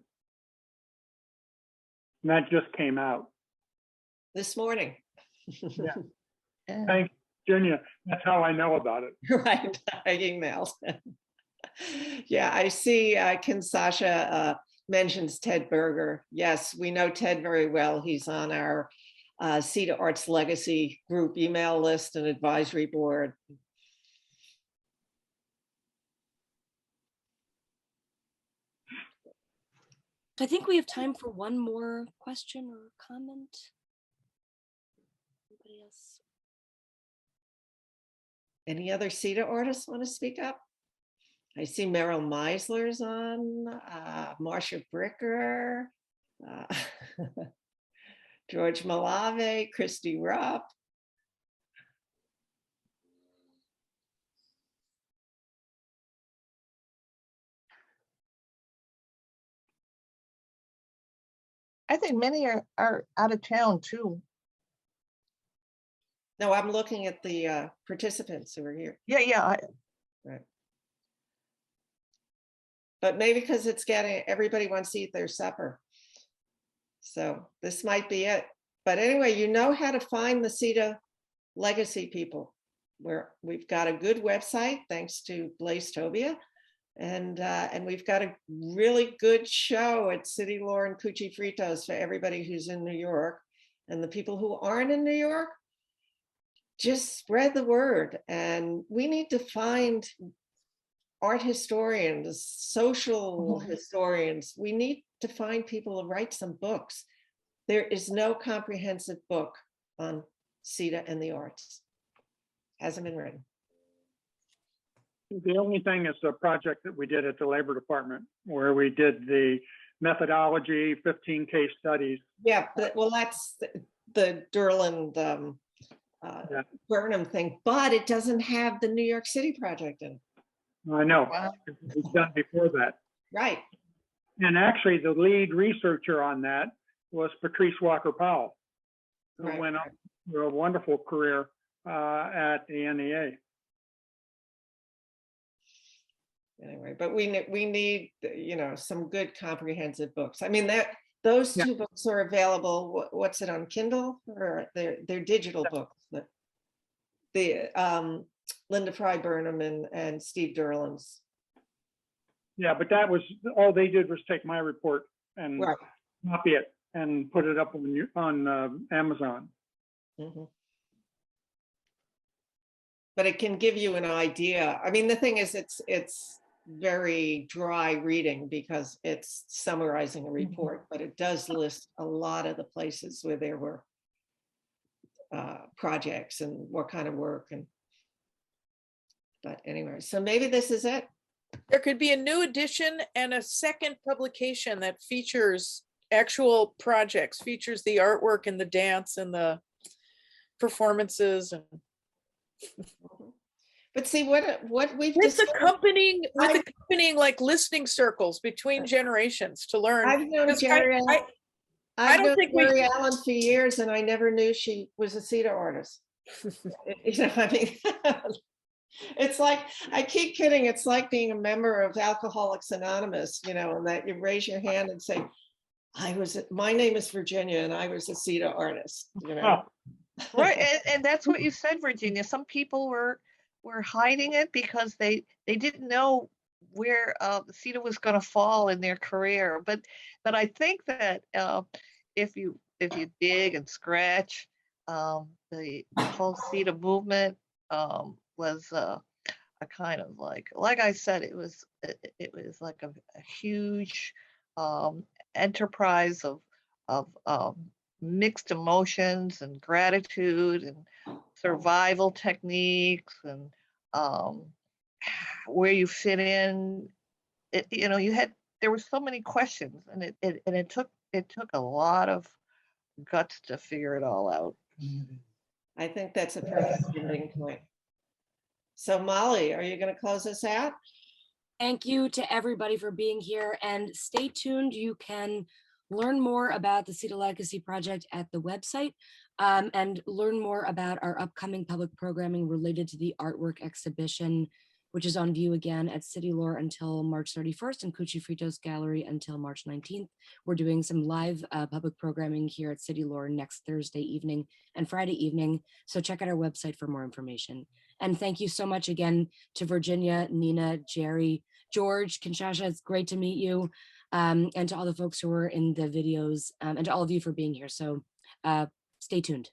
And that just came out. this morning. Yeah. Thanks, Virginia. That's how I know about it. Right, I emailed. Yeah, I see Kinsasha mentions Ted Berger. Yes, we know Ted very well. He's on our CETA Arts Legacy group email list and advisory board. I think we have time for one more question or comment. Anybody else? Any other CETA artists want to speak up? I see Meryl Meisler's on, Marcia Bricker, George Malave, Christy Rupp. I think many are out of town too. No, I'm looking at the participants who are here. Yeah. Right. But maybe because it's getting, everybody wants to eat their supper. So this might be it. But anyway, you know how to find the CETA legacy people. We've got a good website, thanks to Blaise Tobia. And we've got a really good show at City Lore and Cuchifritos for everybody who's in New York. And the people who aren't in New York, just spread the word. And we need to find art historians, social historians. We need to find people to write some books. There is no comprehensive book on CETA and the arts. Hasn't been written. The only thing is the project that we did at the Labor Department, where we did the methodology, 15 case studies. Yeah, well, that's the Derland Burnham thing, but it doesn't have the New York City project in it. I know, it's done before that. Right. And actually the lead researcher on that was Patrice Walker Powell, who went on to a wonderful career at the NEA. Anyway, but we need, you know, some good comprehensive books. I mean, those two books are available. What's it on Kindle, or they're digital books? The Linda Fry Burnham and Steve Derland's. Yeah, but that was all they did was take my report and copy it and put it up on Amazon. Mm-hmm. But it can give you an idea. I mean, the thing is, it's very dry reading because it's summarizing a report, but it does list a lot of the places where there were projects and what kind of work. But anyway, so maybe this is it. There could be a new edition and a second publication that features actual projects, features the artwork and the dance and the performances. And but see what we've with accompanying like listening circles between generations to learn. I've known Jerry. I've known Jerry Allen for years, and I never knew she was a CETA artist. You know, I mean, it's like, I keep kidding. It's like being a member of Alcoholics Anonymous, you know, and that you raise your hand and say, my name is Virginia, and I was a CETA artist, you know. Right, and that's what you said, Virginia. Some people were hiding it because they didn't know where CETA was going to fall in their career. But I think that if you dig and scratch, the whole CETA movement was a kind of like I said, it was like a huge enterprise of mixed emotions and gratitude and survival techniques and where you fit in. You know, there were so many questions, and it took a lot of guts to figure it all out. I think that's a perfect ending point. So Molly, are you going to close us out? Thank you to everybody for being here, and stay tuned. You can learn more about the CETA Legacy Project at the website and learn more about our upcoming public programming related to the artwork exhibition which is on view again at City Lore until March 31st and Cuchifritos Gallery until March 19th. We're doing some live public programming here at City Lore next Thursday evening and Friday evening, so check out our website for more information. And thank you so much again to Virginia, Nina, Jerry, George, Kinshasa, it's great to meet you, and to all the folks who were in the videos, and to all of you for being here. So stay tuned.